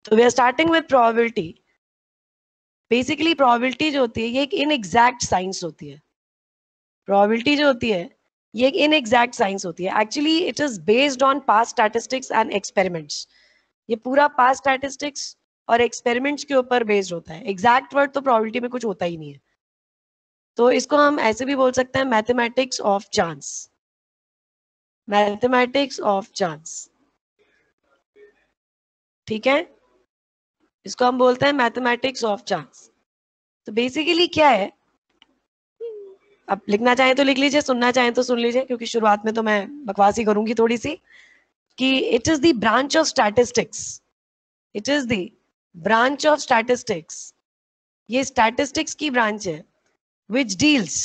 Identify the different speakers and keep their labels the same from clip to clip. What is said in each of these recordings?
Speaker 1: तो we are starting with probability. Basically probability जो होती है ये एक इनएग्जैक्ट साइंस होती है. प्रोबेबिलिटी जो होती है ये एक इनएग्जैक्ट साइंस होती है. Actually it is based on past statistics and experiments. ये पूरा पास्ट स्टैटिस्टिक्स और एक्सपेरिमेंट्स के ऊपर बेस्ड होता है. एग्जैक्ट वर्ड तो प्रोबेबिलिटी में कुछ होता ही नहीं है. तो इसको हम ऐसे भी बोल सकते हैं mathematics of chance. Mathematics of chance. ठीक है, इसको हम बोलते हैं मैथमेटिक्स ऑफ चांस. तो बेसिकली क्या है, अब लिखना चाहें तो लिख लीजिए, सुनना चाहें तो सुन लीजिए, क्योंकि शुरुआत में तो मैं बकवास ही करूंगी थोड़ी सी. कि it is the branch of statistics. It is the branch of statistics. ये स्टैटिस्टिक्स की ब्रांच है which deals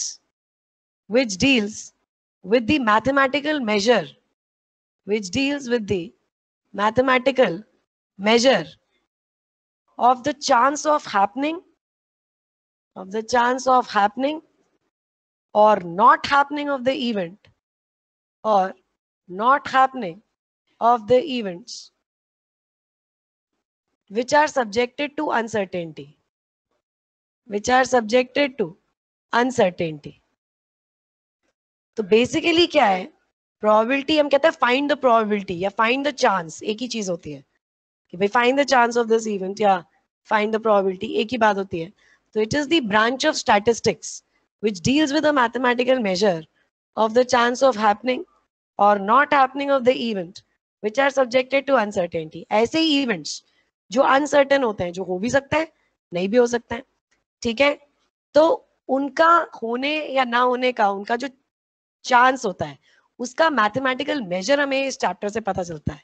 Speaker 1: with the mathematical measure, which deals with the mathematical measure of the chance of happening or not happening of the event, or not happening of the events which are subjected to uncertainty, which are subjected to uncertainty. तो basically क्या है, probability हम कहते हैं find the probability या find the chance, एक ही चीज होती है कि भाई find the chance of this event या फाइंड द प्रोबेबिलिटी, एक ही बात होती है. तो it is the branch of statistics which deals with the mathematical measure of the chance of happening और not happening of the event which are subjected to uncertainty. ऐसे ही events जो uncertain होते हैं, जो हो भी सकते हैं नहीं भी हो सकते हैं. ठीक है, तो उनका होने या ना होने का उनका जो चांस होता है उसका मैथमेटिकल मेजर हमें इस चैप्टर से पता चलता है.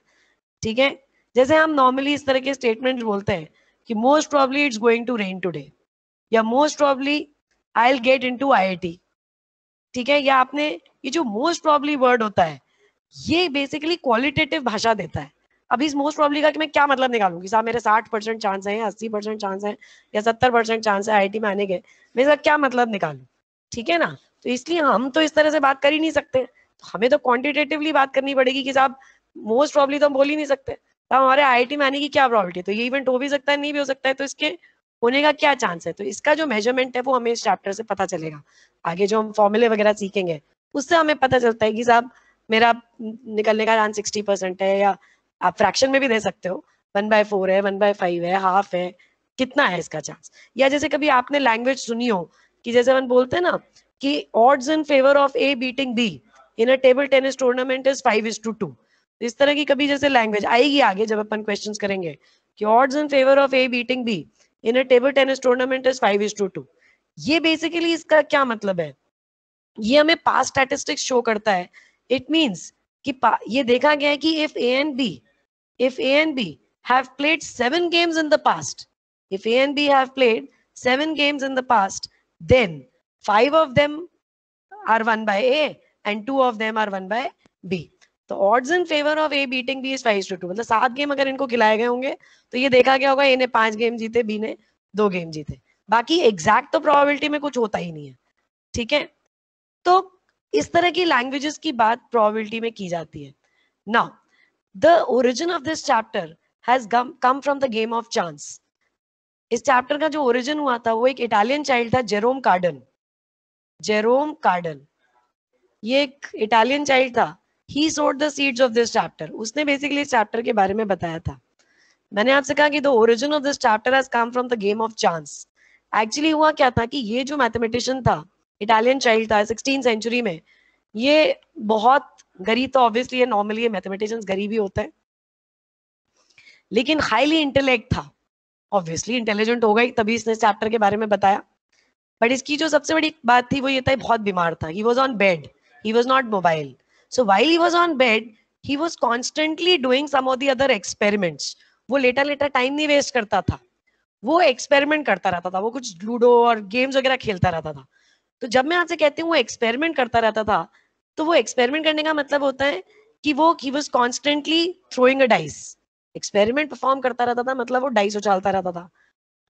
Speaker 1: ठीक है, जैसे हम नॉर्मली इस तरह के स्टेटमेंट बोलते हैं कि most probably it's going to rain today, या most probably I will get into IIT. ठीक है, या आपने ये जो मोस्ट प्रोबब्ली वर्ड होता है ये बेसिकली क्वालिटेटिव भाषा देता है. अब इस मोस्ट प्रोबब्ली का कि मैं क्या मतलब निकालूं कि साहब मेरे 60% चांस है, 80% चांस है, या 70% चांस है आईआईटी में आने के, मैं इसका क्या मतलब निकालूं. ठीक है ना, तो इसलिए हम तो इस तरह से बात कर ही नहीं सकते. तो हमें तो क्वांटिटेटिवली बात करनी पड़ेगी कि साहब मोस्ट प्रोबब्ली तो हम बोल ही नहीं सकते. तो हमारे आईआईटी में आने की क्या प्रोबेबिलिटी है, तो ये इवेंट हो भी सकता है नहीं भी हो सकता है, तो इसके होने का क्या चांस है. तो इसका जो मेजरमेंट है वो हमें इस चैप्टर से पता चलेगा. आगे जो हम फॉर्मूले वगैरह सीखेंगे उससे हमें पता चलता है कि साहब मेरा निकलने का चांस 60% है, या आप फ्रैक्शन में भी दे सकते हो, 1/4 है, 1/5 है, हाफ है, कितना है इसका चांस. या जैसे कभी आपने लैंग्वेज सुनी हो कि जैसे हम बोलते हैं ना कि odds in favor of A beating B in a table tennis tournament is 5:2. इस तरह की कभी जैसे लैंग्वेज आएगी आगे जब अपन क्वेश्चंस करेंगे कि odds in favor of A beating B in a table tennis tournament is 5:2. ये बेसिकली इसका क्या मतलब है, ये हमें पास्ट स्टैटिस्टिक्स शो करता है. इट मींस कि ये देखा गया है कि if A and B have played 7 games in the past, if A and B have played 7 games in the past, then 5 of them are won by A and 2 of them are won by B. तो odds in favor of A beating B is 5:2. मतलब 7 game अगर इनको खिलाए गए होंगे तो ये देखा गया होगा A ने 5 गेम जीते, B ने 2 गेम जीते. बाकी एग्जैक्ट तो प्रोबेबिलिटी में कुछ होता ही नहीं है. ठीक है, तो इस तरह की लैंग्वेजेस की बात प्रोबेबिलिटी में की जाती है. Now the origin of this chapter has come from the game of chance. इस चैप्टर का जो ओरिजिन हुआ था वो एक इटालियन चाइल्ड था, जेरोम कार्डन. जेरोम कार्डन ये एक इटालियन चाइल्ड था. ही सोड the seeds of this chapter. उसने बेसिकली इस चैप्टर के बारे में बताया था. मैंने आपसे कहा कि the origin of this chapter has come from the game of chance. Actually हुआ क्या था कि ये जो मैथमेटिशियन था, इटालियन चाइल्ड था 16th सेंचुरी में, ये बहुत गरीब था. ऑब्वियसली ये नॉर्मली ये मैथमेटिशियंस गरीब ही होता है, लेकिन हाईली इंटेलेक्ट था. ऑब्वियसली इंटेलिजेंट होगा ही, तभी इसने चैप्टर के बारे में बताया. बट इसकी जो सबसे बड़ी बात थी वो ये था, बहुत बीमार था. He was on bed, he was not mobile. So while he was on bed he was constantly doing some of the other experiments. वो लेटा लेटा टाइम नहीं वेस्ट करता था, वो एक्सपेरिमेंट करता रहता था. वो कुछ लूडो और गेम्स वगैरह खेलता रहता था. तो जब मैं आपसे कहती हूँ वो एक्सपेरिमेंट करता रहता था, तो वो एक्सपेरिमेंट करने का मतलब होता है कि वो ही was constantly throwing a dice. Experiment perform करता रहता था मतलब वो डाइस उछालता रहता था.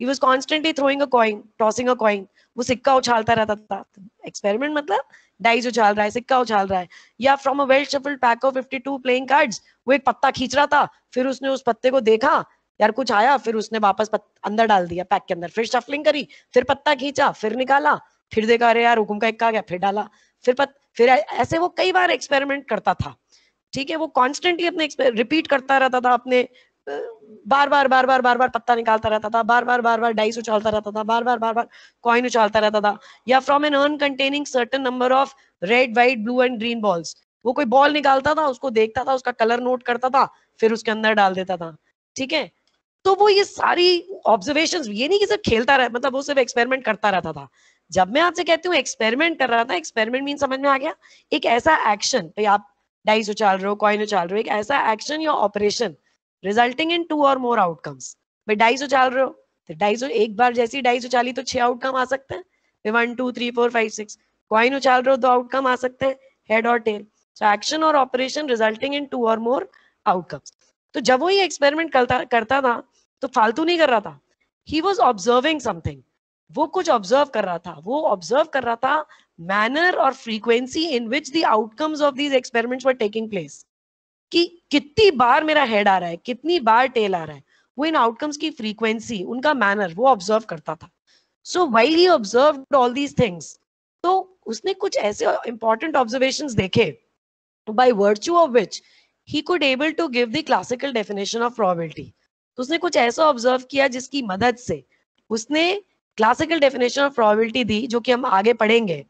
Speaker 1: He was constantly throwing a coin, tossing a coin. वो सिक्का उछालता रहता था. एक्सपेरिमेंट मतलब डाइस उछाल रहा है, सिक्का उछाल रहा है. या from a well shuffled pack of 52 playing cards वो एक पत्ता खींच रहा था, फिर उसने उस पत्ते को देखा यार कुछ आया, फिर उसने वापस अंदर डाल दिया पैक के अंदर, फिर शफलिंग करी, फिर पत्ता खींचा, फिर निकाला, फिर देखा अरे यार हुकुम का इक्का आ गया, फिर डाला, फिर ऐसे वो कई बार एक्सपेरिमेंट करता था। ठीक है, वो कॉन्स्टेंटली अपने रिपीट करता रहता था, अपने बार बार पत्ता निकालता रहता था, बार डाइस उछालता रहता था, बार बार कॉइन उछालता रहता था। या from an urn containing certain number of red, white, blue and green balls, वो कोई बॉल निकालता था, उसको देखता था, उसका कलर नोट करता था, फिर उसके अंदर डाल देता था। ठीक है, तो वो ये सारी ऑब्जर्वेशंस, ये नहीं कि सिर्फ खेलता रहा, मतलब वो सिर्फ एक्सपेरिमेंट करता रहता था। जब मैं आपसे कहती हूँ एक्सपेरिमेंट कर रहा था, एक्सपेरिमेंट मीन समझ में आ गया, एक ऐसा एक्शन, भाई आप डाइस उछाल रहे हो, कॉइन उछाल रहे हो, एक ऐसा एक्शन या ऑपरेशन रिजल्टिंग इन 2 और मोर आउटकम्स। भाई डाइस उछाल रहे हो, तो डाइस एक बार जैसी डाइस उछाली तो 6 आउटकम आ सकते हैं, 1 2 3 4 5 6। कॉइन उछाल रहे हो, 2 आउटकम आ सकते हैं, हेड और टेल। सो एक्शन और ऑपरेशन रिजल्टिंग इन 2 और मोर आउटकम्स। तो जब वो ये एक्सपेरिमेंट करता था तो फालतू नहीं कर रहा था, ही वॉज ऑब्जर्विंग समथिंग, वो कुछ ऑब्जर्व कर रहा था, वो ऑब्जर्व कर रहा था मैनर और frequency in which the outcomes of these experiments were taking place, कि कितनी बार मेरा हेड आ रहा है, कितनी बार टेल आ रहा है, वो इन आउटकम्स की फ्रीक्वेंसी, उनका मैनर वो ऑब्जर्व करता था। सो while he observed all these things, तो उसने कुछ ऐसे इंपॉर्टेंट ऑब्जर्वेशंस देखे by virtue of which he could able to give the classical definition of probability। तो उसने कुछ ऐसा ऑब्जर्व किया जिसकी मदद से उसने क्लासिकल डेफिनेशन ऑफ प्रोबेबिलिटी दी, जो कि हम आगे पढ़ेंगे।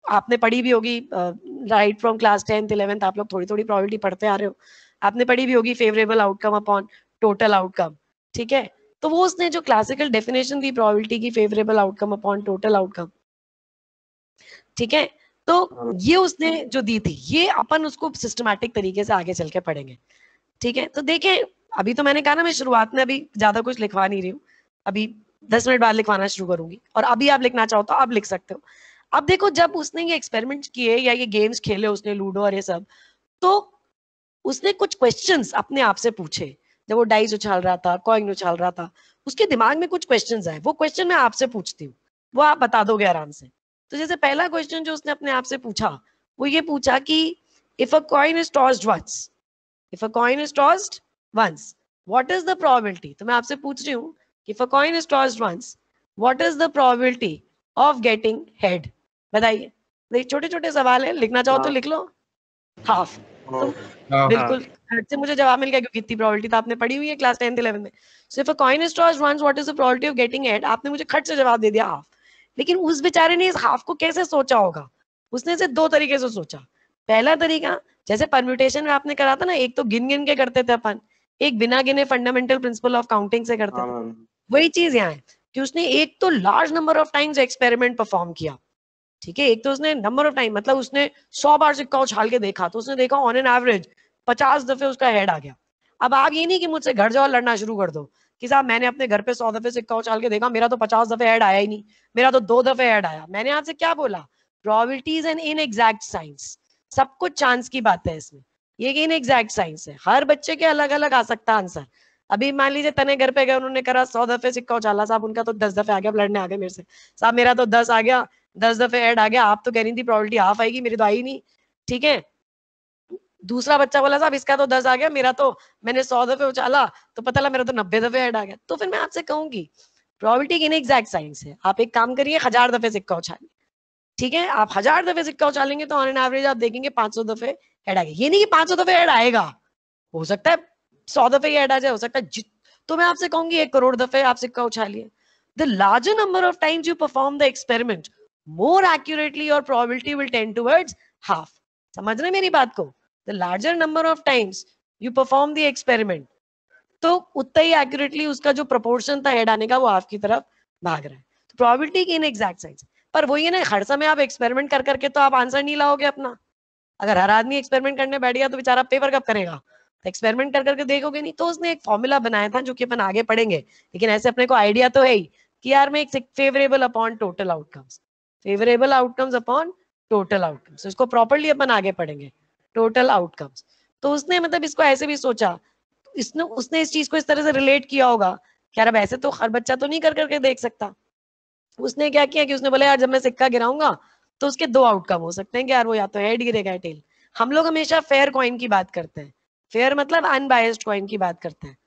Speaker 1: आपने पढ़ी भी होगी right from class 10th 11th, आप लोग थोड़ी थोड़ी प्रोबेबिलिटी पढ़ते आ रहे हो, आपने पढ़ी भी होगी favourable outcome upon total outcome. ठीक है, तो वो उसने जो क्लासिकल डेफिनेशन दी प्रोबेबिलिटी की, favourable outcome upon total outcome, ठीक है, तो ये उसने जो दी थी, ये अपन उसको सिस्टमैटिक तरीके से आगे चल के पढ़ेंगे। ठीक है, तो देखें, अभी तो मैंने कहा ना मैं शुरुआत में अभी ज्यादा कुछ लिखवा नहीं रही हूँ, अभी 10 मिनट बाद लिखवाना शुरू करूंगी, और अभी आप लिखना चाहो तो आप लिख सकते हो। अब देखो, जब उसने ये एक्सपेरिमेंट किए या ये गेम्स खेले उसने, लूडो और ये सब, तो उसने कुछ क्वेश्चंस अपने आप से पूछे। जब वो डाइस उछाल रहा था, कॉइन उछाल रहा था, उसके दिमाग में कुछ क्वेश्चंस आए, वो क्वेश्चन मैं आपसे पूछती हूँ, वो आप बता दोगे आराम से। तो जैसे पहला क्वेश्चन जो उसने अपने आप से पूछा, वो ये पूछा कि if a coin is tossed once, if a coin is tossed once, what is the probability. तो मैं आपसे पूछ रही हूँ, if a coin is tossed once, what is the probability of getting head. बताइए, छोटे छोटे सवाल है, लिखना चाहो तो लिख लो। हाफ। तो बिल्कुल खट से मुझे जवाब मिल गया, क्योंकि इतनी प्रोबेबिलिटी तो आपने पढ़ी हुई है क्लास 10th 11th में। So if a coin is tossed once, what is the probability of getting head, आपने मुझे खट से जवाब दे दिया हाफ। लेकिन उस बेचारे ने इस हाफ को कैसे सोचा होगा, उसने इसे 2 तरीके से सोचा। पहला तरीका, जैसे परम्यूटेशन में आपने करा था ना, एक तो गिन गिन के करते थे अपन, एक बिना गिने फंडामेंटल प्रिंसिपल ऑफ काउंटिंग से करते थे। वही चीज यहाँ है कि उसने एक तो large number of times experiment perform किया। ठीक है, एक तो उसने नंबर ऑफ टाइम, मतलब उसने 100 बार सिक्का उछाल के देखा, तो उसने देखा ऑन एन एवरेज 50 दफे उसका हेड आ गया। अब आप ये नहीं कि मुझसे घर जाओ लड़ना शुरू कर दो कि साहब मैंने अपने घर पे 100 दफे सिक्का उछाल के देखा, मेरा तो 50 दफे हेड आया ही नहीं, मेरा तो 2 दफे हेड आया। मैंने आपसे क्या बोला, प्रोबेबिलिटी इज एन इनएग्जैक्ट साइंस, सब कुछ चांस की बात है इसमें, ये इनएग्जैक्ट साइंस है, हर बच्चे के अलग अलग आ सकता है आंसर। अभी मान लीजिए तने घर पे गए, उन्होंने करा 100 दफे सिक्का उछाला, साहब उनका तो 10 दफे आ गया, लड़ने आ गए मेरे से, साहब मेरा तो 10 आ गया, 10 दफे ऐड आ गया, आप तो कह रही थी प्रोबेबिलिटी हाफ आएगी, मेरी तो आई नहीं। ठीक है, दूसरा बच्चा बोला साहब इसका तो 10 आ गया, मेरा तो, मैंने 100 दफे उछाला तो पता लगा मेरा तो 90 दफे ऐड आ गया। तो फिर मैं आपसे कहूंगी प्रोबेबिलिटी की इनएग्जैक्ट साइंस है। आप एक काम करिए, 1000 दफे सिक्का उछालिए। ठीक है, आप 1000 दफे सिक्का उछालेंगे तो ऑन एन एवरेज आप देखेंगे 500 दफे ऐड आ गया। ये नहीं कि 500 दफे ऐड आएगा, हो सकता है 100 दफे ही ऐड आ जाए, हो सकता है तो मैं आपसे कहूंगी 1 करोड़ दफे आप सिक्का उछालिए। The larger number of times you perform the experiment, more accurately your probability will tend towards half। समझ रहे मेरी बात को? The larger number of times you perform the experiment, तो उतना ही एक्यूरेटली उसका जो प्रोपोर्शन था हेड आने का, वो हाफ की तरफ भाग रहा है। तो प्रोबेबिलिटी की इनएग्जैक्ट साइंस, पर वही है ना, हर समय आप एक्सपेरिमेंट कर करके तो आप आंसर नहीं लाओगे अपना। अगर हर आदमी एक्सपेरिमेंट करने बैठ गया तो बेचारा पेपर कब करेगा, तो एक्सपेरिमेंट कर करके देखोगे नहीं। तो उसने एक फॉर्मूला बनाया था जो कि अपन आगे पढ़ेंगे, लेकिन ऐसे अपने को आइडिया तो है ही कि यार मैं एक favourable upon total outcomes, favourable outcomes upon total outcomes, इसको प्रॉपर्ली अपन आगे पढ़ेंगे, टोटल आउटकम्स। तो उसने मतलब इसको ऐसे भी सोचा, इसने उसने इस चीज को इस तरह से रिलेट किया होगा कि यार अब ऐसे तो हर बच्चा तो नहीं कर करके देख सकता। उसने क्या किया कि उसने बोला यार जब मैं सिक्का गिराऊंगा तो उसके 2 आउटकम हो सकते हैं कि यार वो या तो हेड गिरेगा या टेल। हम लोग हमेशा फेयर कॉइन की बात करते हैं, फेयर मतलब अनबायस्ड कॉइन की बात करते हैं।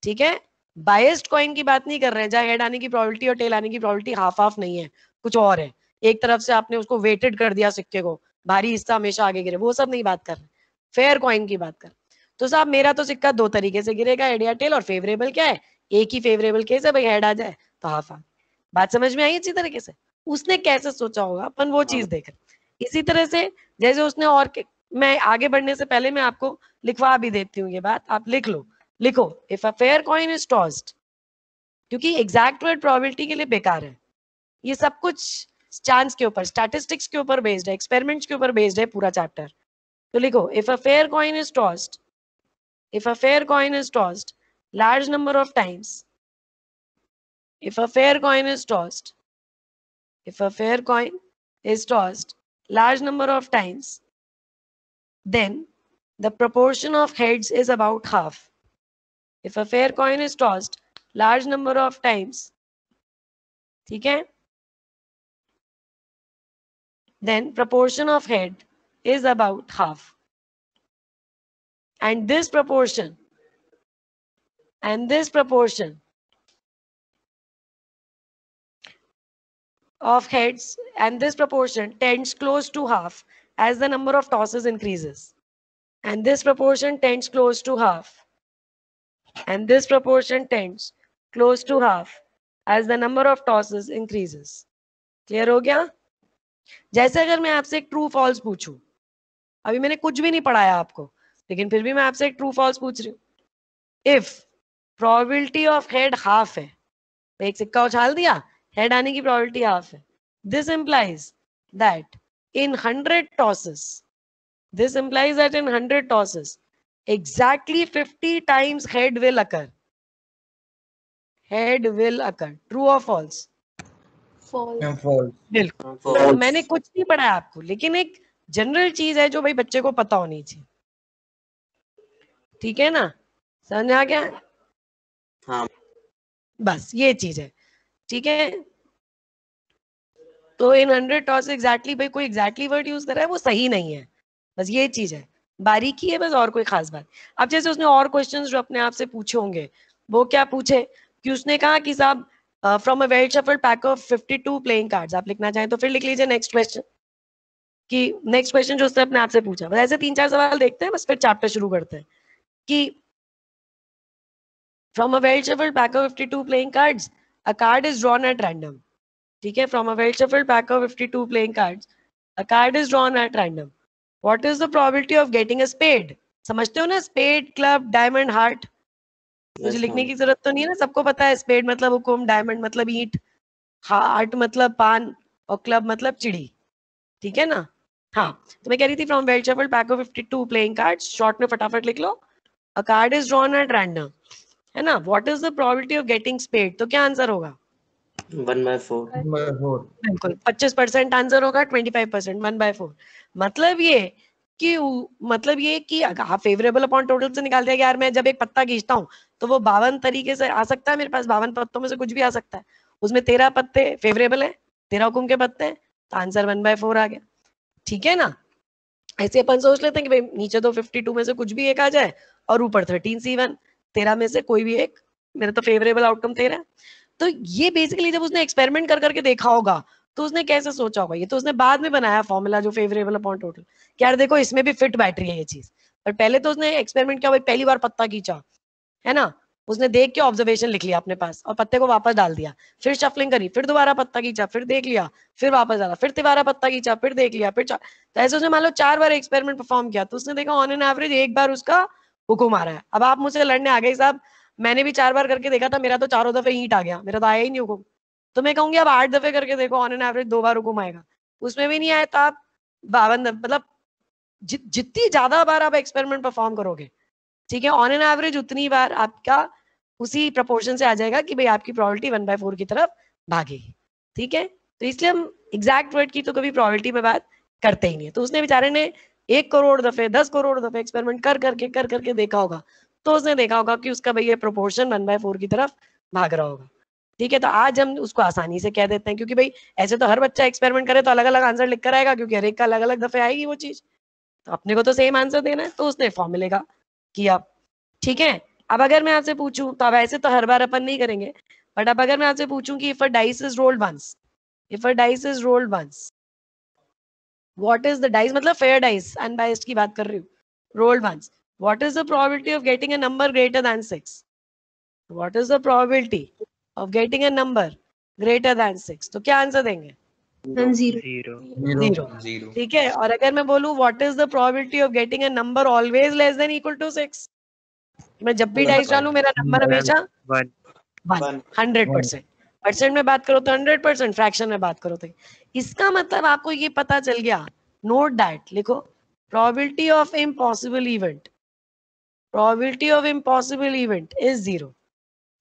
Speaker 1: ठीक है, बायस्ड कॉइन की बात नहीं कर रहे हैं, जहाँ हेड आने की प्रोबेबिलिटी और टेल आने की प्रोबेबिलिटी हाफ हाफ नहीं है, कुछ और है, एक तरफ से आपने उसको वेटेड कर दिया सिक्के को, भारी हिस्सा हमेशा आगे गिरे, वो सब नहीं बात कर रहे, फेयर कॉइन की बात कर। तो साहब मेरा तो सिक्का दो तरीके से गिरेगा, हेड या टेल, और फेवरेबल क्या है, एक ही फेवरेबल केस है भाई, हेड आ जाए तो हाफ हाफ। बात समझ में आई अच्छी तरीके से? उसने कैसे सोचा होगा अपन वो चीज देख रहे। इसी तरह से जैसे उसने और मैं आगे बढ़ने से पहले मैं आपको लिखवा भी देती हूँ ये बात, आप लिख लो, लिखो, if a fair coin is tossed, क्योंकि एग्जैक्ट वर्ड प्रोबेबिलिटी के लिए बेकार है, ये सब कुछ चांस के ऊपर, स्टैटिस्टिक्स के ऊपर बेस्ड है, एक्सपेरिमेंट्स के ऊपर बेस्ड है पूरा चैप्टर। तो लिखो, if a fair coin is tossed, if a fair coin is tossed large number of times, if a fair coin is tossed, if a fair coin is tossed large number of times, then the proportion of heads is about half. If a fair coin is tossed large number of times, ठीक है, then proportion of head is about half, and this proportion of heads and this proportion tends close to half as the number of tosses increases, and this proportion tends close to half, and this proportion tends close to half as the number of tosses increases. Clear हो गया? जैसे अगर मैं आपसे एक true false पूछूं, अभी मैंने कुछ भी नहीं पढ़ाया आपको, लेकिन फिर भी मैं आपसे एक ट्रू फॉल्स पूछ रही हूँ। If probability of head half है, एक सिक्का उछाल दिया, हेड आने की प्रोबेबिलिटी हाफ है, this implies that in 100 tosses, this implies that in 100 tosses exactly 50 times head will occur. Head will occur. True or false?
Speaker 2: false.
Speaker 1: बिल्कुल।
Speaker 2: False.
Speaker 1: तो मैंने कुछ नहीं पढ़ाया आपको, लेकिन एक जनरल चीज है जो भाई बच्चे को पता होनी चाहिए, ठीक है ना? समझ आ गया?
Speaker 2: हाँ।
Speaker 1: बस ये चीज है, ठीक है। तो इन 100 टॉस एग्जैक्टली, भाई कोई एग्जैक्टली वर्ड यूज कर रहा है वो सही नहीं है, बस ये चीज है, बारीकी है बस, और कोई खास बात। अब जैसे उसने और क्वेश्चंस जो अपने आप से पूछे होंगे, वो क्या पूछे कि उसने कहा कि साहब from a well shuffled pack of 52 playing cards, आप लिखना चाहें तो फिर लिख लीजिए नेक्स्ट क्वेश्चन, कि नेक्स्ट क्वेश्चन जो उसने अपने आप से पूछा। बस ऐसे 3-4 सवाल देखते हैं, बस फिर चैप्टर शुरू करते हैं कि from a well shuffled pack of 52 playing cards a card is drawn at random, ठीक है, from a well shuffled pack of 52 playing cards a card is drawn at random, what is the probability of getting a spade? समझते हो ना, spade, club, diamond, heart, मुझे लिखने की जरूरत तो नहीं है ना, सबको पता है, स्पेड मतलब हुकुम, डायमंड मतलब ईंट, हार्ट मतलब पान, और क्लब मतलब चिड़ी, ठीक है ना? हाँ, तो मैं कह रही थी from well shuffled pack of 52 playing cards, short में फटाफट लिख लो, a card is drawn at random, है ना, what is the probability of getting spade? तो क्या आंसर होगा?
Speaker 2: 1/4.
Speaker 3: 1/4.
Speaker 1: बिल्कुल, 25% आंसर होगा, 25%, 1/4। मतलब ये कि मतलब ये कि आप फेवरेबल अपॉन टोटल से निकालते हैं कि यार मैं जब एक पत्ता खींचता हूँ तो वो 52 तरीके से आ सकता है, मेरे पास 52 पत्तों में से कुछ भी आ सकता है, उसमें 13 पत्ते फेवरेबल है, 13 हुकुम के पत्ते हैं, तो आंसर 1/4 आ गया, ठीक है ना? ऐसे अपन सोच लेते हैं कि भाई नीचे तो 52 में से कुछ भी एक आ जाए और ऊपर 13C1, 13 में से कोई भी एक, मेरा तो फेवरेबल आउटकम 13 है। तो ये बेसिकली जब उसने एक्सपेरिमेंट कर करके देखा होगा तो उसने कैसे सोचा होगा, ये तो उसने बाद में बनाया फॉर्मूला जो फेवरेबल अपॉन टोटल, कि यार देखो इसमें भी फिट बैटरी है ये चीज, पर पहले तो उसने एक्सपेरिमेंट किया, भाई पहली बार पत्ता खींचा, है ना, उसने देख के ऑब्जर्वेशन लिख लिया अपने पास और पत्ते को वापस डाल दिया, फिर शफलिंग करी, फिर दोबारा पत्ता खींचा, फिर देख लिया, फिर वापस डाला, फिर दोबारा पत्ता खींचा, फिर देख लिया, फिर तो ऐसे उसने मान लो 4 बार एक्सपेरिमेंट परफॉर्म किया, तो उसने देखा ऑन एन एवरेज एक बार उसका हुकुम आ रहा है। अब आप मुझसे लड़ने आ गए साहब, मैंने भी 4 बार करके देखा था, मेरा तो चारों दफे ईंट आ गया, मेरा तो आया ही नहीं हुकुम, तो मैं कहूंगी अब 8 दफे करके देखो, ऑन एन एवरेज 2 बार हुकुम आएगा, उसमें भी नहीं आया तो आप 52, मतलब जितनी ज्यादा बार आप एक्सपेरिमेंट परफॉर्म करोगे, ठीक है, ऑन एन एवरेज उतनी बार आपका उसी प्रपोर्शन से आ जाएगा कि भाई आपकी प्रोबेबिलिटी 1/4 की तरफ भागेगी, ठीक है। तो इसलिए हम एग्जैक्ट वर्ड की तो कभी प्रोबेबिलिटी में बात करते ही नहीं है। तो उसने बेचारे ने 1 करोड़ दफे, 10 करोड़ दफे एक्सपेरिमेंट कर करके देखा होगा, तो उसने देखा होगा कि उसका भाई ये प्रोपोर्शन 1/4 की तरफ भाग रहा होगा, ठीक है। तो आज हम उसको आसानी से कह देते हैं, क्योंकि भाई ऐसे तो हर बच्चा एक्सपेरिमेंट करे तो अलग अलग आंसर लिख कर आएगा, क्योंकि हर एक का अलग अलग दफे आएगी वो चीज, तो अपने को तो सेम आंसर देना है, तो उसने फॉर्मूले का किया, ठीक है। अब अगर मैं आपसे पूछूं, तो अब ऐसे तो हर बार अपन नहीं करेंगे, बट अब अगर मैं आपसे पूछूं कि if a dice is rolled once, if a dice is rolled once, what is the dice, मतलब फेयर डाइस, अनबायस्ड की बात कर रही हूँ, rolled once, what is the probability of getting a number greater than 6? What is the probability of getting a number greater than 6? तो क्या answer देंगे? Zero. ठीक है, और अगर मैं बोलूं what is the probability of getting a number always less than equal to 6? मैं जब भी डाइस डालूं मेरा नंबर हमेशा 1, 100%। परसेंट में बात करो तो 100%, फ्रैक्शन में बात करो तो। इसका मतलब आपको ये पता चल गया, नोट दैट, लिखो, probability of impossible event, probability of impossible event is 0।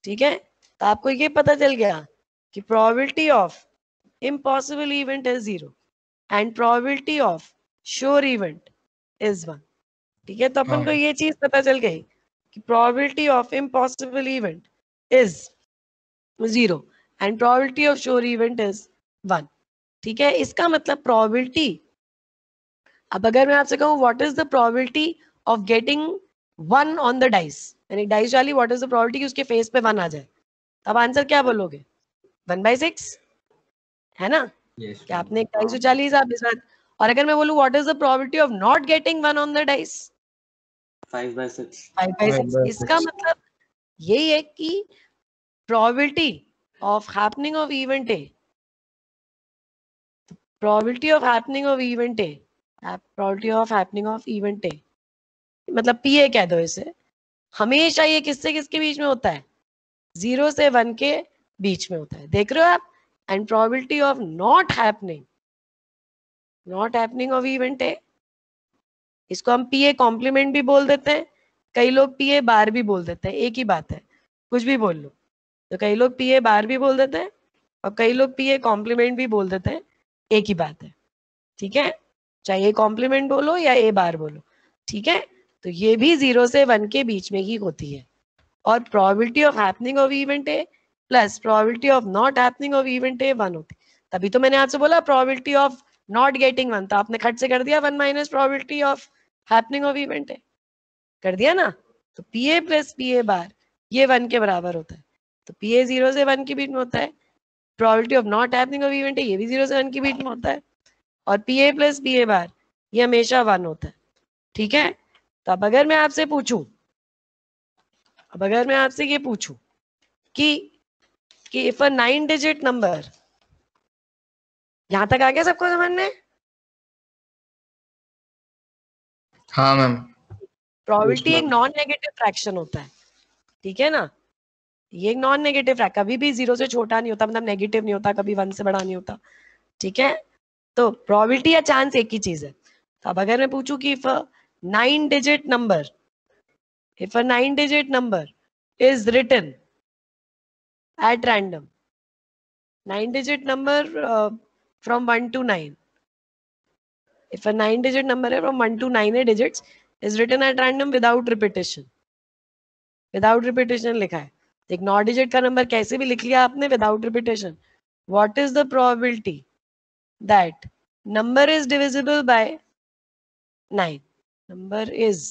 Speaker 1: ठीक है, तो आपको ये पता चल गया कि probability of impossible event is 0 and probability of sure event is 1। ठीक है, तो अपन को ये चीज पता चल गई कि probability of impossible event is 0 and probability of sure event is 1। ठीक है, इसका मतलब प्रोबेबिलिटी, अब अगर मैं आपसे कहूँ what is the probability of getting 1 on the dice, यानी डाइस डाली, व्हाट इज द प्रोबेबिलिटी कि उसके फेस पे 1 आ जाए, तब आंसर क्या बोलोगे? 1/6, है ना? क्या आपने एक डाइस उछाली आप इस बात। और अगर मैं बोलूं what is the probability of not getting 1 on the dice?
Speaker 2: 5/6।
Speaker 1: 5/6। इसका मतलब यही है कि probability of happening of event A, probability of happening of event A, probability of happening of event A, मतलब पीए कह दो इसे, हमेशा ये किससे किसके बीच में होता है? 0 से 1 के बीच में होता है, देख रहे हो आप। And probability of not happening, not happening of event A, इसको हम पीए कॉम्प्लीमेंट भी बोल देते हैं, कई लोग पीए बार भी बोल देते हैं, एक ही बात है, कुछ भी बोल लो। तो कई लोग पीए बार भी बोल देते हैं और कई लोग पीए कॉम्प्लीमेंट भी बोल देते हैं, एक ही बात है। ठीक है, चाहे ए कॉम्प्लीमेंट बोलो या ए बार बोलो। ठीक है, तो ये भी 0 से 1 के बीच में ही होती है। और probability of happening of event A plus probability of not happening of event A 1 होती है। तभी तो मैंने आपसे बोला प्रोबेबिलिटी ऑफ नॉट गेटिंग 1, तो आपने खट से कर दिया 1 minus probability of happening of event A, कर दिया ना। तो पीए प्लस पीए बार ये 1 के बराबर होता है, तो पीए 0 से 1 के बीच में होता है, probability of not happening of event A ये भी 0 से 1 के बीच में होता है, और पीए प्लस पीए बार ये हमेशा 1 होता है। ठीक है, तो अब अगर मैं आपसे पूछूं, अब अगर मैं आपसे ये पूछूं कि इफ अ 9 डिजिट नंबर, यहां तक आ गया सबको समझ में?
Speaker 3: हाँ मैम।
Speaker 1: प्रोबेबिलिटी एक नॉन नेगेटिव फ्रैक्शन होता है, ठीक है ना, ये एक नॉन नेगेटिव फ्रैक्शन, कभी भी 0 से छोटा नहीं होता, मतलब नेगेटिव नहीं होता, कभी 1 से बड़ा नहीं होता। ठीक है, तो प्रोबेबिलिटी या चांस एक ही चीज है। तो अब अगर मैं पूछूं कि if a 9 digit number, if a 9-digit number is written at random, 9-digit number from 1 to 9, if a 9-digit number है from 1 to 9 है digits is written at random without repetition, without repetition लिखा है, एक 9 digit का number कैसे भी लिख लिया आपने without repetition, what is the probability that number is divisible by 9? number is,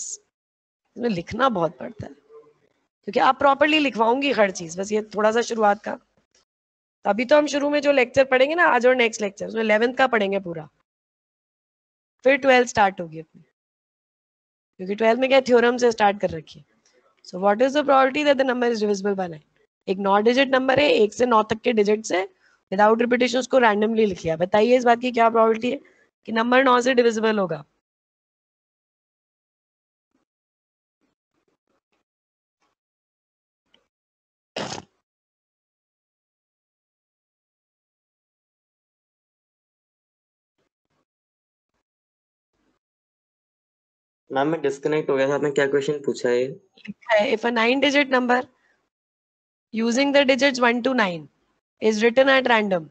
Speaker 1: इसमें लिखना बहुत पड़ता है क्योंकि आप प्रॉपर्ली लिखवाऊंगी हर चीज, बस ये थोड़ा सा शुरुआत का। अभी तो हम शुरू में जो लेक्चर पढ़ेंगे ना आज और नेक्स्ट लेक्चर, उसमें 11th का पढ़ेंगे पूरा, फिर 12th स्टार्ट होगी अपनी, क्योंकि 12th में क्या थ्योरम से स्टार्ट कर रखी है। So what is the probability that the number is divisible by 9? एक 9 डिजिट नंबर है, 1 से 9 तक के डिजिट से विदाउट रिपीटेशन उसको रैंडमली लिख लिया, बताइए इस बात की क्या प्रोबेबिलिटी है कि नंबर 9 से डिविजिबल होगा?
Speaker 2: मैम मैं डिस्कनेक्ट हो गया था, आपने क्या क्वेश्चन पूछा है?
Speaker 1: If a 9 digit number using the digits 1 to 9 is written at random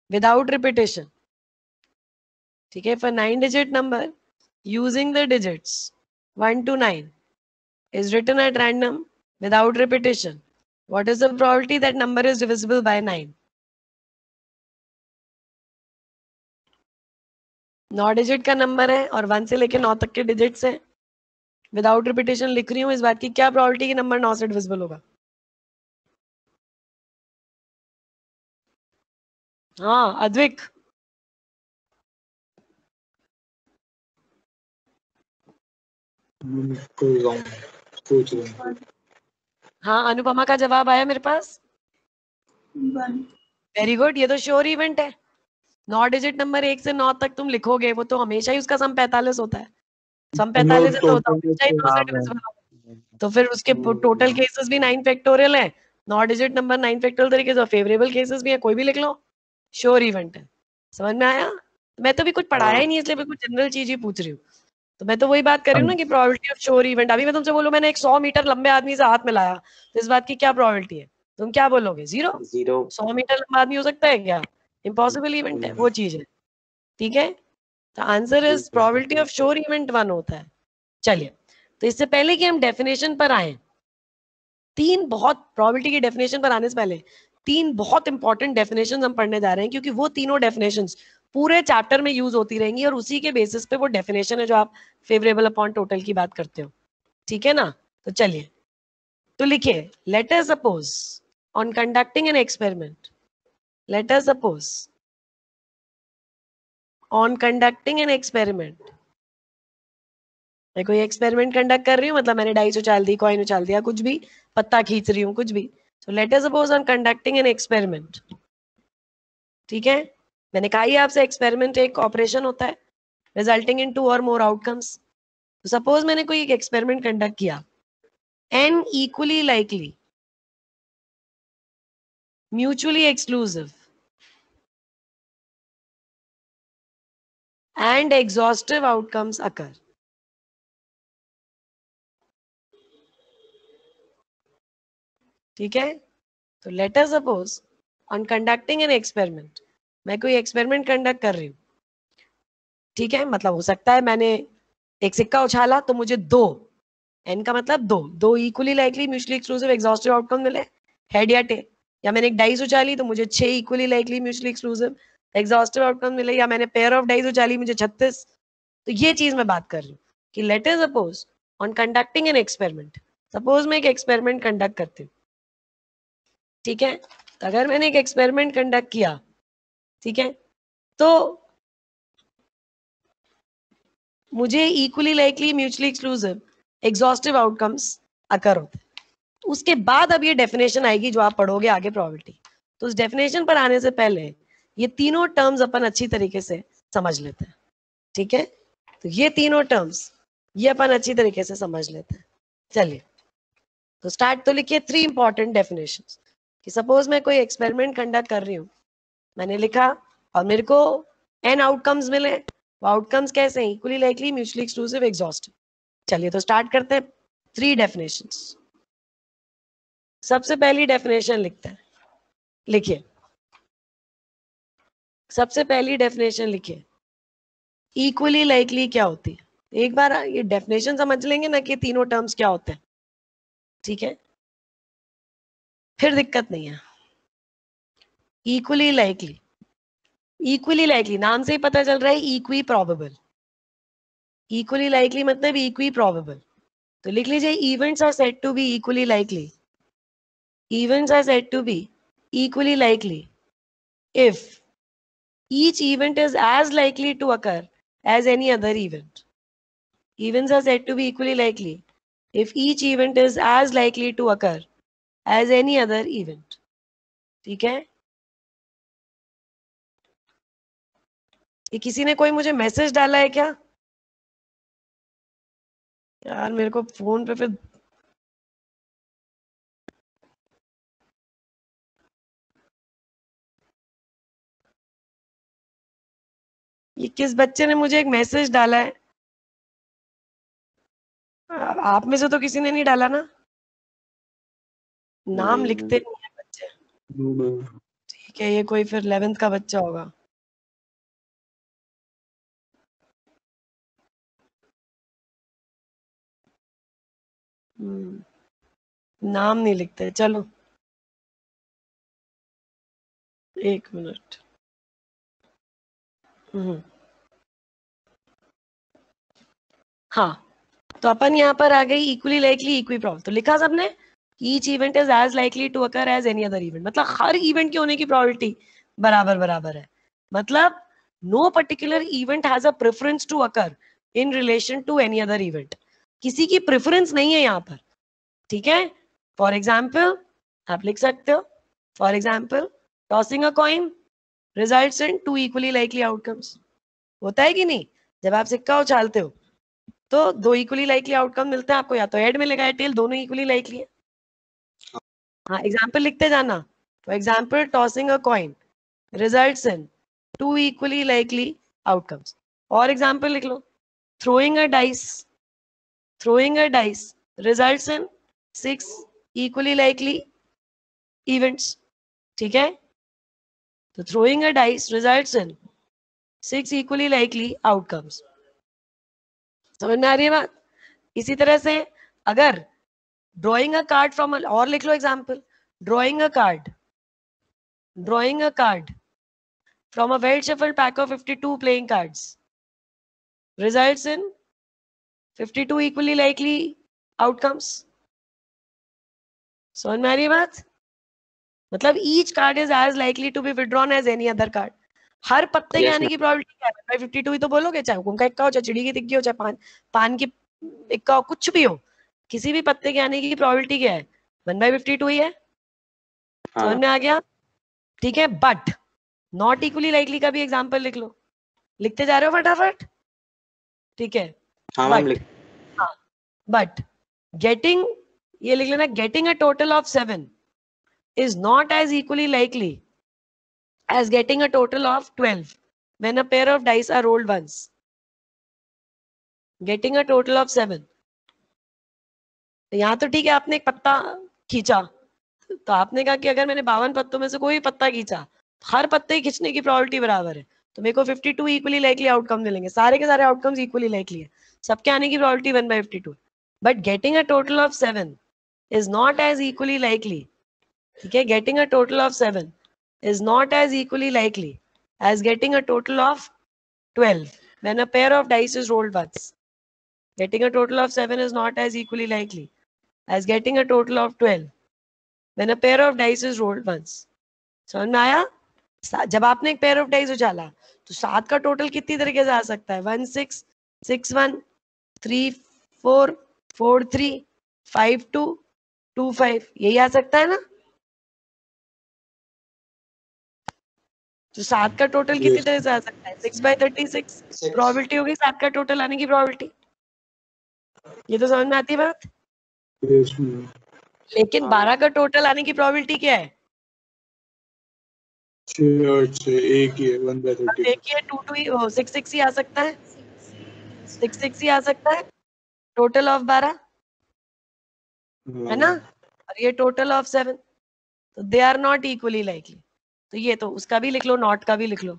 Speaker 1: without repetition, ठीक है, if a 9 digit number using the digits 1 to 9 is written at random without repetition, what is the probability that number is divisible by 9? 9 digit का number है और 1 से लेके 9 तक के digits हैं, विदाउट रिपीटेशन लिख रही हूँ, इस बात की क्या प्रोबेबिलिटी कि नंबर 9 से डिविजिबल होगा? हाँ अद्विक, हाँ अनुपमा का जवाब आया मेरे पास। वेरी गुड, ये तो श्योर इवेंट है। 9 डिजिट नंबर 1 से 9 तक तुम लिखोगे, वो तो हमेशा ही उसका सम 45 होता है। सम 45 है तो होता हमेशा ही 9 से डिविजिबल होगा। तो फिर उसके टोटल केसेस भी 9 फैक्टोरियल है, 9 डिजिट नंबर 9 फैक्टोरियल तरीके से, फेवरेबल केसेस भी है, कोई भी लिख लो, श्योर इवेंट है। समझ में आया? मैं तो भी कुछ पढ़ाया ही नहीं, इसलिए बिल्कुल जनरल चीज ही पूछ रही हूँ। तो मैं तो वही बात कर रही हूँ ना कि प्रोबेबिलिटी ऑफ श्योर इवेंट। अभी मैं तुमसे बोलूं मैंने एक 100 मीटर लंबे आदमी से हाथ मिलाया, तो इस बात की क्या प्रोबेबिलिटी है? तुम क्या बोलोगे? 0? 100 मीटर लंबा आदमी हो सकता है क्या? इम्पॉसिबल इवेंट है, वो चीज है। ठीक है, तो answer is probability of sure event 1 होता है। चलिए, तो इससे पहले कि हम डेफिनेशन पर आए, तीन बहुत प्रोबेबिलिटी की डेफिनेशन पर आने से पहले तीन बहुत इंपॉर्टेंट डेफिनेशंस हम पढ़ने जा रहे हैं, क्योंकि वो तीनों डेफिनेशंस पूरे चैप्टर में यूज होती रहेंगी और उसी के बेसिस पे वो डेफिनेशन है जो आप फेवरेबल अपॉन टोटल की बात करते हो। ठीक है ना? तो चलिए, तो लिखिए, let us suppose on conducting an experiment, let us suppose on conducting an experiment, मैं कोई एक्सपेरिमेंट कंडक्ट कर रही हूँ, मतलब मैंने डाइस उछाल दी, कॉइन उछाल दिया, कुछ भी, पत्ता खींच रही हूँ, कुछ भी। So let us suppose on conducting an experiment. ठीक है, मैंने कहा ही आपसे एक्सपेरिमेंट एक ऑपरेशन होता है रिजल्टिंग इन 2 और मोर आउटकम्स। तो सपोज मैंने कोई एक एक्सपेरिमेंट कंडक्ट किया, n equally likely, mutually exclusive and exhaustive outcomes occur. ठीक है, तो let us suppose on conducting an experiment, मैं कोई एक्सपेरिमेंट कंडक्ट कर रही हूँ। ठीक है, मतलब हो सकता है मैंने एक सिक्का उछाला तो मुझे दो, एन का मतलब दो equally likely mutually exclusive exhaustive outcome मिले, हेड या टेल। या मैंने एक डाइस उछाली तो मुझे 6 equally likely mutually exclusive exhaustive outcome मिले, या मैंने पेयर ऑफ डाइस उछाली मुझे 36। तो ये चीज मैं बात कर रही हूँ कि let us suppose on conducting an experiment, suppose मैं एक एक्सपेरिमेंट कंडक्ट करती हूँ। ठीक है, तो अगर मैंने एक एक्सपेरिमेंट कंडक्ट किया, ठीक है, तो मुझे equally likely mutually exclusive exhaustive outcomes occur होते हैं। उसके बाद अब ये डेफिनेशन आएगी जो आप पढ़ोगे आगे प्रोबेबिलिटी। तो उस डेफिनेशन पर आने से पहले ये तीनों टर्म्स अपन अच्छी तरीके से समझ लेते हैं। ठीक है, तो ये तीनों टर्म्स ये अपन अच्छी तरीके से समझ लेते हैं। चलिए, तो स्टार्ट तो लिखिए 3 इंपॉर्टेंट डेफिनेशंस कि सपोज मैं कोई एक्सपेरिमेंट कंडक्ट कर रही हूँ, मैंने लिखा और मेरे को n आउटकम्स मिले। वो आउटकम्स कैसे हैं? Equally likely mutually exclusive exhaustive. चलिए, तो स्टार्ट करते हैं 3 डेफिनेशंस। सबसे पहली डेफिनेशन लिखते हैं, लिखिए, सबसे पहली डेफिनेशन लिखिए, इक्वली लाइकली क्या होती है? एक बार ये डेफिनेशन समझ लेंगे ना कि तीनों टर्म्स क्या होते हैं, ठीक है, फिर दिक्कत नहीं है। इक्वली लाइकली, इक्वली लाइकली नाम से ही पता चल रहा है इक्वी प्रोबेबल। इक्वली लाइकली मतलब इक्वी प्रोबेबल। तो लिख लीजिए, events are said to be equally likely, events are said to be equally likely if each event is as likely to occur as any other event. Events are said to be equally likely if each event is as likely to occur as any other event. ठीक है, ये किसी ने कोई मुझे message डाला है क्या? यार मेरे को फोन पे फिर ये किस बच्चे ने मुझे एक मैसेज डाला है? आप में से तो किसी ने नहीं डाला ना? नाम लिखते नहीं है बच्चे। ठीक है, ये कोई फिर 11th का बच्चा होगा। नाम नहीं लिखते, चलो 1 मिनट। हाँ, तो अपन यहाँ पर आ गई इक्वली लाइकली इक्वी प्रॉबल, तो लिखा सबने each event is as likely to occur as any other event, मतलब हर इवेंट के होने की प्रोबेबिलिटी बराबर बराबर है, मतलब no particular event has a preference to occur in relation to any other event, किसी की प्रेफरेंस नहीं है यहाँ पर, ठीक है। फॉर एग्जाम्पल आप लिख सकते हो, for example tossing a coin results in 2 equally likely outcomes, होता है कि नहीं, जब आप सिक्का उछालते हो तो 2 इक्वली लाइकली आउटकम मिलते हैं आपको, या तो हेड मिलेगा या टेल, दोनों इक्वली लाइकली है। हाँ एग्जाम्पल लिखते जाना, for example tossing a coin results in 2 equally likely outcomes, और एग्जाम्पल लिख लो throwing a dice results in 6 equally likely events, ठीक है। तो throwing a dice results in 6 equally likely outcomes, समझ में आ रही है बात। इसी तरह से अगर ड्रॉइंग अ कार्ड फ्रॉम, और लिख लो example, drawing a card from a well shuffled pack of 52 playing cards results in 52 equally likely outcomes, समझ में आ रही है बात। मतलब each card is as likely to be withdrawn as any other card, हर पत्ते के
Speaker 2: Yes,
Speaker 1: आने की प्रोबेबिलिटी क्या है, 52 ही तो बोलोगे, चाहे हुकुम का इक्का हो, चाहे चिड़ी की तिक्की हो, चाहे पान की इक्का हो, कुछ भी हो, किसी भी पत्ते के आने की प्रोबेबिलिटी क्या है, 1/52 ही है,
Speaker 2: हाँ
Speaker 1: समझ में आ गया, ठीक है। बट नॉट इक्वली लाइकली का भी एग्जाम्पल लिख लो, लिखते जा रहे हो फटाफट, ठीक है।
Speaker 2: हाँ मैम
Speaker 1: बट हाँ, बट गेटिंग, ये लिख लेना, getting a total of 7 is not as equally likely as getting a total of 12 when a pair of dice are rolled once. Getting a total of 7, यहाँ तो ठीक है, आपने एक पत्ता खींचा, तो आपने कहा कि अगर मैंने 52 पत्तों में से कोई पत्ता खींचा, हर पत्ते खींचने की प्रोबेबिलिटी बराबर है, तो मेरे को 52 इक्वली लाइकली आउटकम मिलेंगे, सारे के सारे आउटकम्स इक्वली लाइकली है, सबके आने की probability 1/52, but getting a total of 7 is not as equally likely, ठीक है। Getting a total of 7 is not as equally likely as getting a total of 12 when a pair of dice is rolled once. Getting a total of 7 is not as equally likely as getting a total of 12 when a pair of dice is rolled once. समझ में आया। जब आपने एक pair of dice उछाला तो 7 का total कितनी तरीके से आ सकता है, 1 6 6 1 3 4 4 3 5 2 2 5, यही आ सकता है ना। तो 7 का टोटल कितनी तरह से आ सकता है, 6/36 प्रोबेबिलिटी होगी 7 का टोटल आने की प्रोबेबिलिटी, ये तो समझ में आती है बात। लेकिन 12 का टोटल आने की प्रोबेबिलिटी क्या है,
Speaker 4: 6 और 6 एक ही है, 1/36।
Speaker 1: देखिए 2 2 ही 6 6 ही आ सकता है, 6 6 ही आ सकता है, टोटल ऑफ 12 है ना, और ये टोटल ऑफ 7, तो they are not equally likely, तो ये तो उसका भी लिख लो, नॉट का भी लिख लो,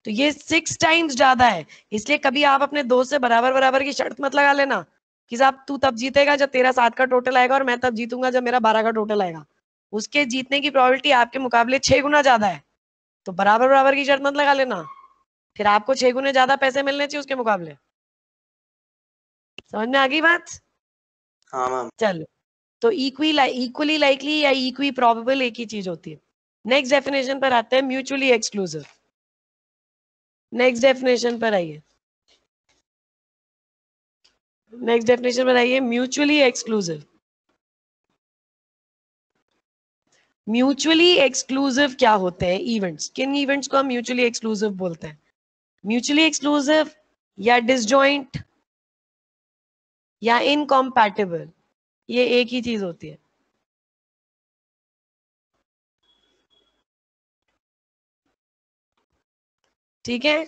Speaker 1: तो ये 6 टाइम्स ज्यादा है, इसलिए कभी आप अपने दोस्त से बराबर बराबर की शर्त मत लगा लेना कि साहब तू तब जीतेगा जब तेरा 7 का टोटल आएगा और मैं तब जीतूंगा जब मेरा 12 का टोटल आएगा, उसके जीतने की प्रोबेबिलिटी आपके मुकाबले 6 गुना ज्यादा है, तो बराबर बराबर की शर्त मत लगा लेना, फिर आपको 6 गुने ज्यादा पैसे मिलने चाहिए उसके मुकाबले, समझ में आ गई बात।
Speaker 2: हाँ मैम।
Speaker 1: चलो, तो इक्वली लाइकली या इक्वी प्रोबेबल एक ही चीज होती है। नेक्स्ट डेफिनेशन पर आते हैं, म्यूचुअली एक्सक्लूसिव। नेक्स्ट डेफिनेशन पर आइए, नेक्स्ट डेफिनेशन पर आइए, म्यूचुअली एक्सक्लूसिव। म्यूचुअली एक्सक्लूसिव क्या होते हैं इवेंट्स, किन इवेंट्स को हम म्यूचुअली एक्सक्लूसिव बोलते हैं, म्यूचुअली एक्सक्लूसिव या डिसजॉइंट या इनकॉम्पैटिबल, ये एक ही चीज होती है। ठीक है,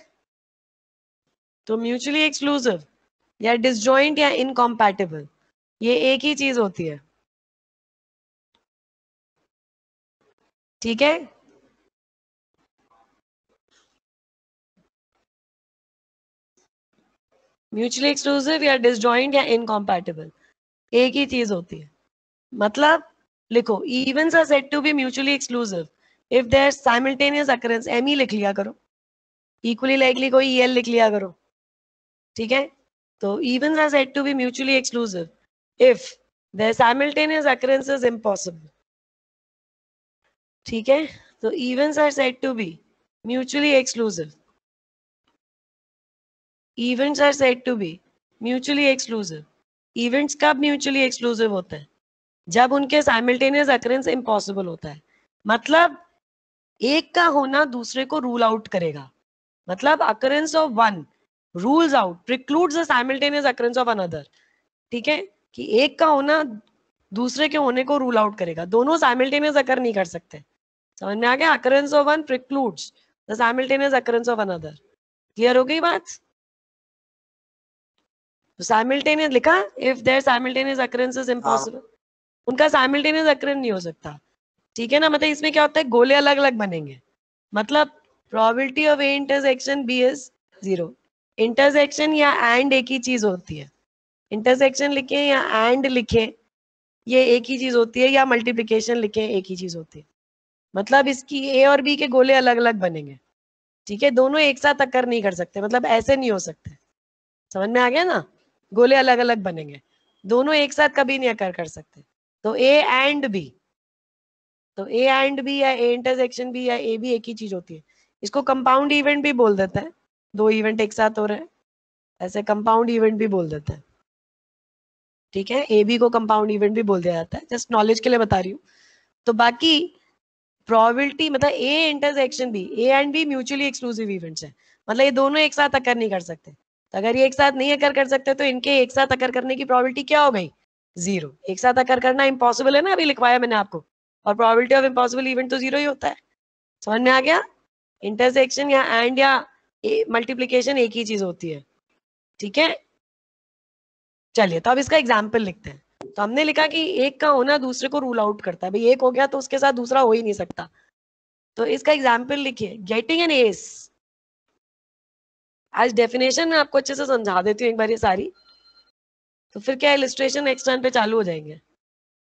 Speaker 1: तो म्यूचुअली एक्सक्लूसिव या डिसजॉइंट या इनकॉम्पैटिबल, ये एक ही चीज होती है। ठीक है, म्यूचुअली एक्सक्लूसिव या डिसजॉइंट या इनकॉम्पैटिबल एक ही चीज होती है। मतलब लिखो, events are said to be mutually exclusive if there simultaneous occurrence, एम ही लिख लिया करो, इक्वली लाइकली कोई ईएल लिख लिया करो, ठीक है। तो evens are said to be mutually exclusive if their simultaneous occurrence is impossible. ठीक है, तो evens are said to be mutually exclusive. Events are said to be mutually exclusive. Events कब mutually exclusive होते हैं? जब उनके simultaneous occurrence impossible होता है. मतलब एक का होना दूसरे को rule out करेगा. मतलब occurrence of one rules out, precludes the simultaneous occurrence of another. ठीक है, कि एक का होना दूसरे के होने को rule out करेगा. दोनों simultaneous occur नहीं कर सकते. समझ में आ गया? Occurrence of one precludes the simultaneous occurrence of another. Clear हो गई बात? साइमल्टेनियस लिखा, if there simultaneous occurrence is impossible. उनका साइमल्टेनियस अकरेंस नहीं हो सकता. ठीक है ना, मतलब इसमें क्या होता है, गोले अलग अलग बनेंगे. मतलब probability of A intersection B is 0. Intersection या एंड एक ही चीज होती है. इंटरसेक्शन लिखे या एंड लिखे ये एक ही चीज होती है, या मल्टीप्लिकेशन लिखे एक ही चीज होती है. मतलब इसकी ए और बी के गोले अलग अलग बनेंगे. ठीक है, दोनों एक साथ अकर नहीं कर सकते, मतलब ऐसे नहीं हो सकते. समझ में आ गया ना, गोले अलग अलग बनेंगे, दोनों एक साथ कभी नहीं अकर कर सकते. तो ए एंड बी, तो ए एंड बी या ए इंटरसेक्शन बी या ए बी एक ही चीज होती है. इसको कंपाउंड इवेंट भी बोल देता है. दो इवेंट एक साथ हो रहे हैं, ऐसे कंपाउंड इवेंट भी बोल देता है. ठीक है, ए बी को कंपाउंड इवेंट भी बोल दिया जाता है, जस्ट नॉलेज के लिए बता रही हूँ. तो बाकी प्रोबेबिलिटी मतलब A intersection B, A and B mutually exclusive events है. मतलब ये दोनों एक साथ अकर नहीं कर सकते. तो अगर ये एक साथ नहीं अकर कर सकते तो इनके एक साथ अकर करने की प्रोबेबिलिटी क्या हो गई, 0. एक साथ अकर करना इम्पॉसिबल है ना, अभी लिखवाया मैंने आपको, और प्रोबेबिलिटी ऑफ इम्पॉसिबल इवेंट तो 0 ही होता है. समझ में आ गया? इंटरसेक्शन या एंड या मल्टीप्लीकेशन एक ही चीज होती है. ठीक है, चलिए तो अब इसका एग्जाम्पल लिखते हैं. तो हमने लिखा कि एक का होना दूसरे को रूल आउट करता है. भाई एक हो गया तो उसके साथ दूसरा हो ही नहीं सकता. तो इसका एग्जाम्पल लिखिए, गेटिंग एन एस. आज डेफिनेशन में आपको अच्छे से समझा देती हूँ एक बार ये सारी, तो फिर क्या इलिस्ट्रेशन नेक्स्ट टाइम पे चालू हो जाएंगे.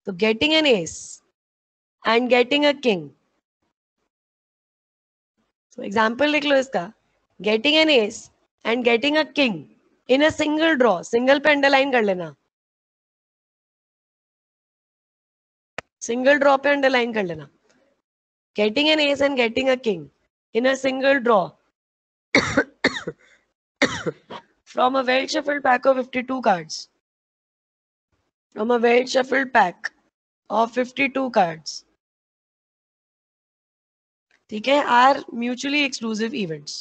Speaker 1: तो getting an S and getting a king. तो एग्जाम्पल लिख लो इसका, getting an S and getting a king in a single draw. Single पे अंडरलाइन कर लेना, सिंगल ड्रॉ पे अंडरलाइन कर लेना. Getting an ace and getting a king in a single draw from a well shuffled pack of 52 cards. From a well shuffled pack of 52 cards. ठीक है, are mutually exclusive events.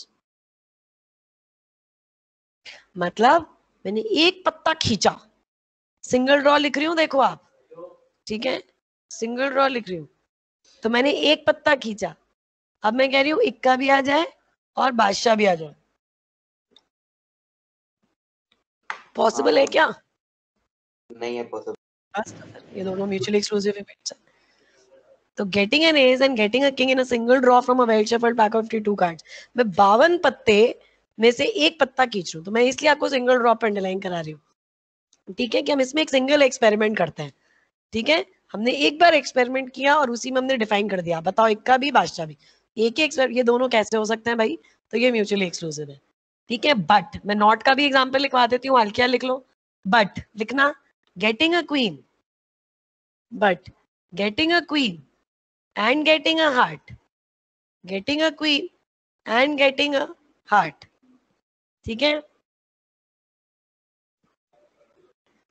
Speaker 1: मतलब मैंने एक पत्ता खींचा, सिंगल ड्रॉ लिख रही हूं देखो आप. ठीक है, सिंगल ड्रॉ लिख रही हूं, तो मैंने एक पत्ता खींचा. अब मैं कह रही हूं इक्का भी आ जाए और बादशाह भी आ जाए. पॉसिबल है क्या?
Speaker 2: नहीं है पॉसिबल.
Speaker 1: बस ये दोनों म्यूचुअली एक्सक्लूसिव इवेंट्स हैं. तो getting an S and getting a king in a single draw from a well shuffled pack of 52 cards. मैं 52 पत्ते में से एक पत्ता खींच रहा हूं, तो मैं इसलिए आपको सिंगल ड्रॉ पे अंडरलाइन करा रही हूँ. ठीक है, कि हम इसमें एक सिंगल एक्सपेरिमेंट करते हैं. ठीक है, हमने एक बार एक्सपेरिमेंट किया और उसी में हमने डिफाइन कर दिया. बताओ इक्का भी बादशाह भी एक ही ये दोनों कैसे हो सकते हैं भाई? तो ये म्यूचुअली एक्सक्लूसिव है. ठीक है, बट मैं नॉट का भी एग्जाम्पल लिखवा देती हूँ, हल्किया लिख लो. बट लिखना, getting a queen, but getting a queen and getting a heart, getting a queen and getting a heart. ठीक है,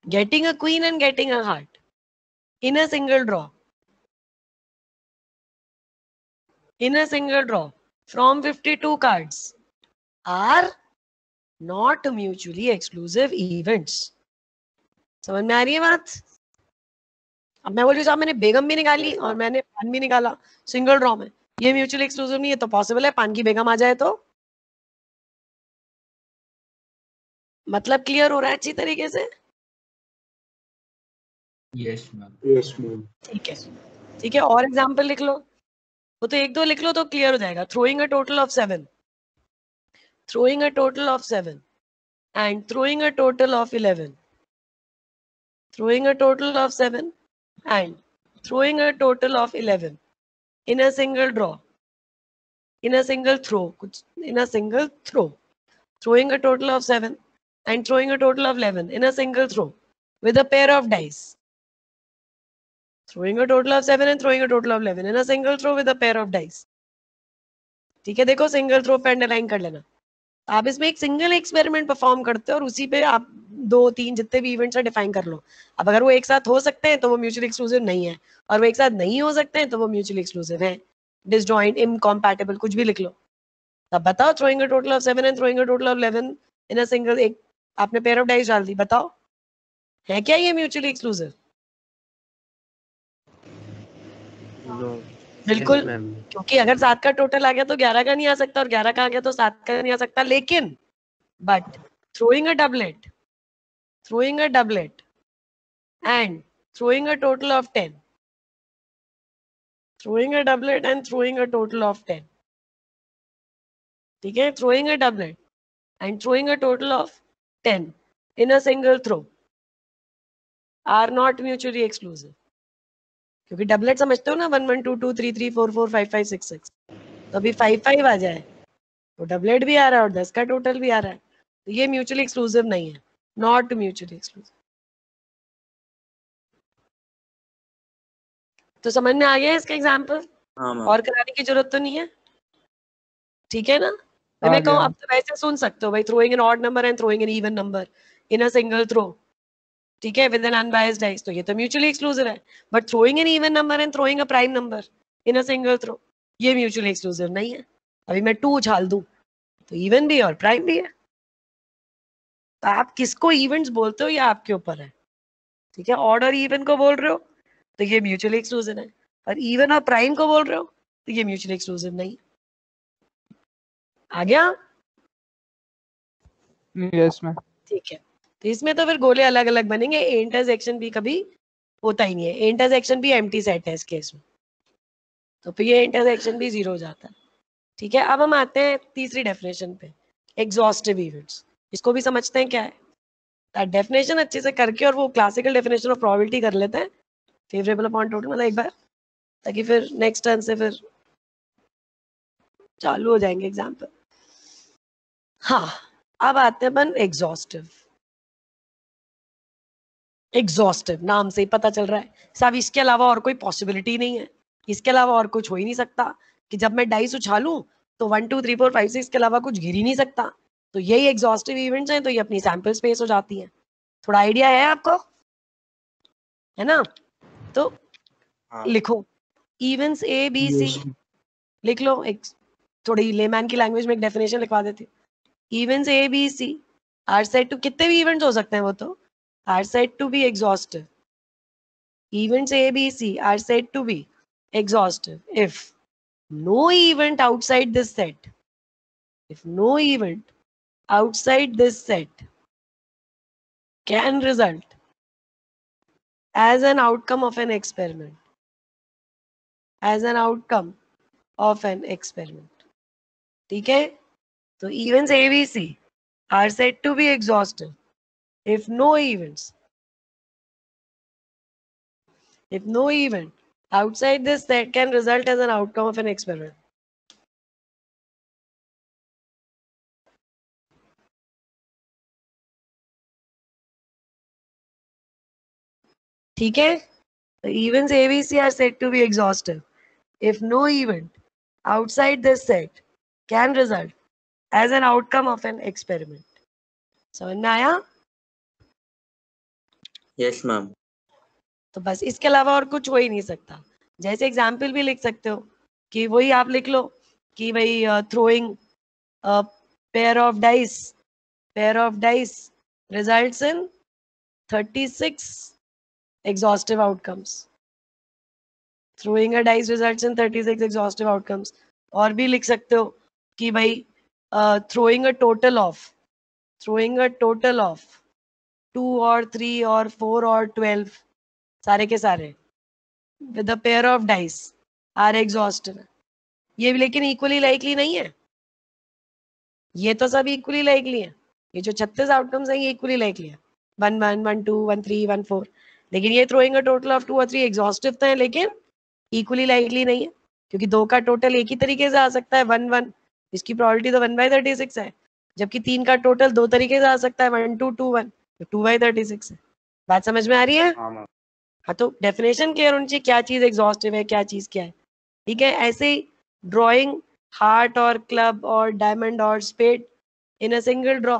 Speaker 1: getting a queen and getting a heart in a single draw, in a single draw from 52 cards are not mutually exclusive events. समझ में आ रही है बात? अब मैं बोल रही हूँ साहब मैंने बेगम भी निकाली और मैंने पान भी निकाला सिंगल ड्रॉ में, ये म्यूचुअली एक्सक्लूसिव नहीं है. तो पॉसिबल है पान की बेगम आ जाए तो? मतलब क्लियर हो रहा है अच्छी तरीके से?
Speaker 3: Yes ma'am.
Speaker 4: Yes, ma'am.
Speaker 1: ठीक है, ठीक है, और एग्जाम्पल लिख लो. वो तो एक दो लिख लो तो क्लियर हो जाएगा. throwing a total of 7, throwing a total of 7 and throwing a total of 11, throwing a total of 7 and throwing a total of 11 in a single draw, in a single throw, in a single throw, throwing a total of 7 and throwing a total of 11 in a single throw with a pair of dice. Throwing a total of 7 and throwing a total of 11 in a single throw with a pair of dice. ठीक है, देखो single throw पे underline कर लेना. आप इसमें एक single experiment perform करते हो और उसी पे आप 2-3 जितने भी इवेंट्स है डिफाइन कर लो. अब अगर वो एक साथ हो सकते हैं तो वो म्यूचुअली एक्सक्लूसिव नहीं है, और वो एक साथ नहीं हो सकते हैं तो वो म्यूचुअली एक्सक्लूसिव है. डिसजॉइंट, इनकॉम्पैटिबल, कुछ भी लिख लो. अब बताओ, throwing a total of 7 and throwing a total of 11 in a single, एक आपने पेयर ऑफ डाइस डाल दी, बताओ है क्या ये म्यूचुअली एक्सक्लूसिव? बिल्कुल, क्योंकि अगर 7 का टोटल आ गया तो 11 का नहीं आ सकता, और 11 का आ गया तो 7 का नहीं आ सकता. लेकिन but throwing a doublet and throwing a total of 10, throwing a doublet and throwing a total of 10, ठीक है, throwing a doublet and throwing a total of 10 in a single throw are not mutually exclusive. क्योंकि doublet समझते हो ना, 1 1 2 2 3 3 4 4 5 5 6 6, तो अभी 5 5 आ जाए तो डबलेट भी आ रहा है और 10 का टोटल भी आ रहा है, तो ये म्यूचुअली एक्सक्लूसिव नहीं है, नॉट म्यूचुअली एक्सक्लूसिव. तो समझ में आ गया इसका एग्जांपल? और कराने की जरूरत तो नहीं है, ठीक है ना? मैं कहूँ अब तो वैसे सुन सकते हो भाई, throwing an odd number and throwing an even number in a single throw, ठीक है, विद एन अनबायस्ड डाइस, तो ये तो म्यूचुअली एक्सक्लूसिव है. But throwing an even number and throwing a prime number in a single throw, ये mutually exclusive नहीं है. अभी मैं 2 उछाल दूं तो इवन भी और प्राइम भी है. तो आप किसको इवेंट्स बोलते हो ये आपके ऊपर है, ठीक है. ऑड और इवन को बोल रहे हो तो ये म्यूचुअली एक्सक्लूसिव है, और इवन और प्राइम को बोल रहे हो तो ये म्यूचुअली एक्सक्लूसिव नहीं. आ गया?
Speaker 5: Yes ma'am.
Speaker 1: ठीक है, तो इसमें तो फिर गोले अलग अलग बनेंगे. ए इंटरसेक्शन भी कभी होता ही नहीं है. ए इंटरसेक्शन भी एम्प्टी सेट है इस केस में, तो फिर ये इंटरसेक्शन भी 0 हो जाता है. ठीक है, अब हम आते हैं तीसरी डेफिनेशन पे, एग्जॉस्टिव इवेंट्स. इसको भी समझते हैं क्या है. डेफिनेशन अच्छे से करके और वो क्लासिकल डेफिनेशन ऑफ प्रोबेबिलिटी कर लेते हैं, फेवरेबल अपॉन टोटल, मतलब एक बार, ताकि फिर नेक्स्ट टर्न से फिर चालू हो जाएंगे एग्जाम्पल. हाँ, अब आते हैं अपन एग्जॉस्टिव. एग्जॉस्टिव नाम से ही पता चल रहा है साहब, इसके अलावा और कोई पॉसिबिलिटी नहीं है, इसके अलावा और कुछ हो ही नहीं सकता, कि जब मैं डाइस उछालूं तो 1 2 3 4 5 6 के अलावा कुछ गिर ही नहीं सकता. तो यही एग्जॉस्टिव इवेंट्स हैं, तो ये अपनी सैंपल स्पेस हो जाती है. थोड़ा आइडिया है आपको, है ना? तो लिखो इवेंट्स ए बी सी, लिख लो. एक थोड़ी लेमैन की लैंग्वेज में एक डेफिनेशन लिखवा देती हूँ. Events A B C are said to, कितने भी इवेंट्स हो सकते हैं वो तो, are said to be exhaustive. Events A, B, C are said to be exhaustive if no event outside this set, if no event outside this set can result as an outcome of an experiment, as an outcome of an experiment. ठीक है, तो events A, B, C are said to be exhaustive if no event outside this set can result as an outcome of an experiment. ठीक है, the events A, B, C are said to be exhaustive if no event outside this set can result as an outcome of an experiment. समझ में आया?
Speaker 2: Yes ma'am.
Speaker 1: तो बस इसके अलावा और कुछ हो ही नहीं सकता. जैसे एग्जाम्पल भी लिख सकते हो कि वही आप लिख लो कि भाई throwing pair of dice results in 36 exhaustive outcomes. Throwing a dice results in 36 exhaustive outcomes. और भी लिख सकते हो कि भाई throwing a total of 2 or 3 or 4 or 12, सारे के सारे with a pair of dice are exhaustive. ये भी लेकिन equally likely नहीं है, ये तो सब equally likely है. ये जो 36 outcomes हैं ये equally likely है, 1 1 1 2 1 3 1 4. लेकिन ये throwing a total of 2 or 3 exhaustive तो है, लेकिन equally likely नहीं है, क्योंकि 2 का टोटल एक ही तरीके से आ सकता है 1 1. इसकी प्रोबेबिलिटी तो 1/36 है, जबकि 3 का टोटल 2 तरीके से आ सकता है, 1 2 2 1, तो 2/36 है। बात समझ में आ रही है?
Speaker 2: हाँ मैम।
Speaker 1: हाँ, तो डेफिनेशन क्लियर होनी चाहिए क्या चीज एग्जॉस्टिव है, क्या चीज क्या है। ठीक है, ऐसे ही ड्रॉइंग हार्ट और क्लब और डायमंड और spade in a single draw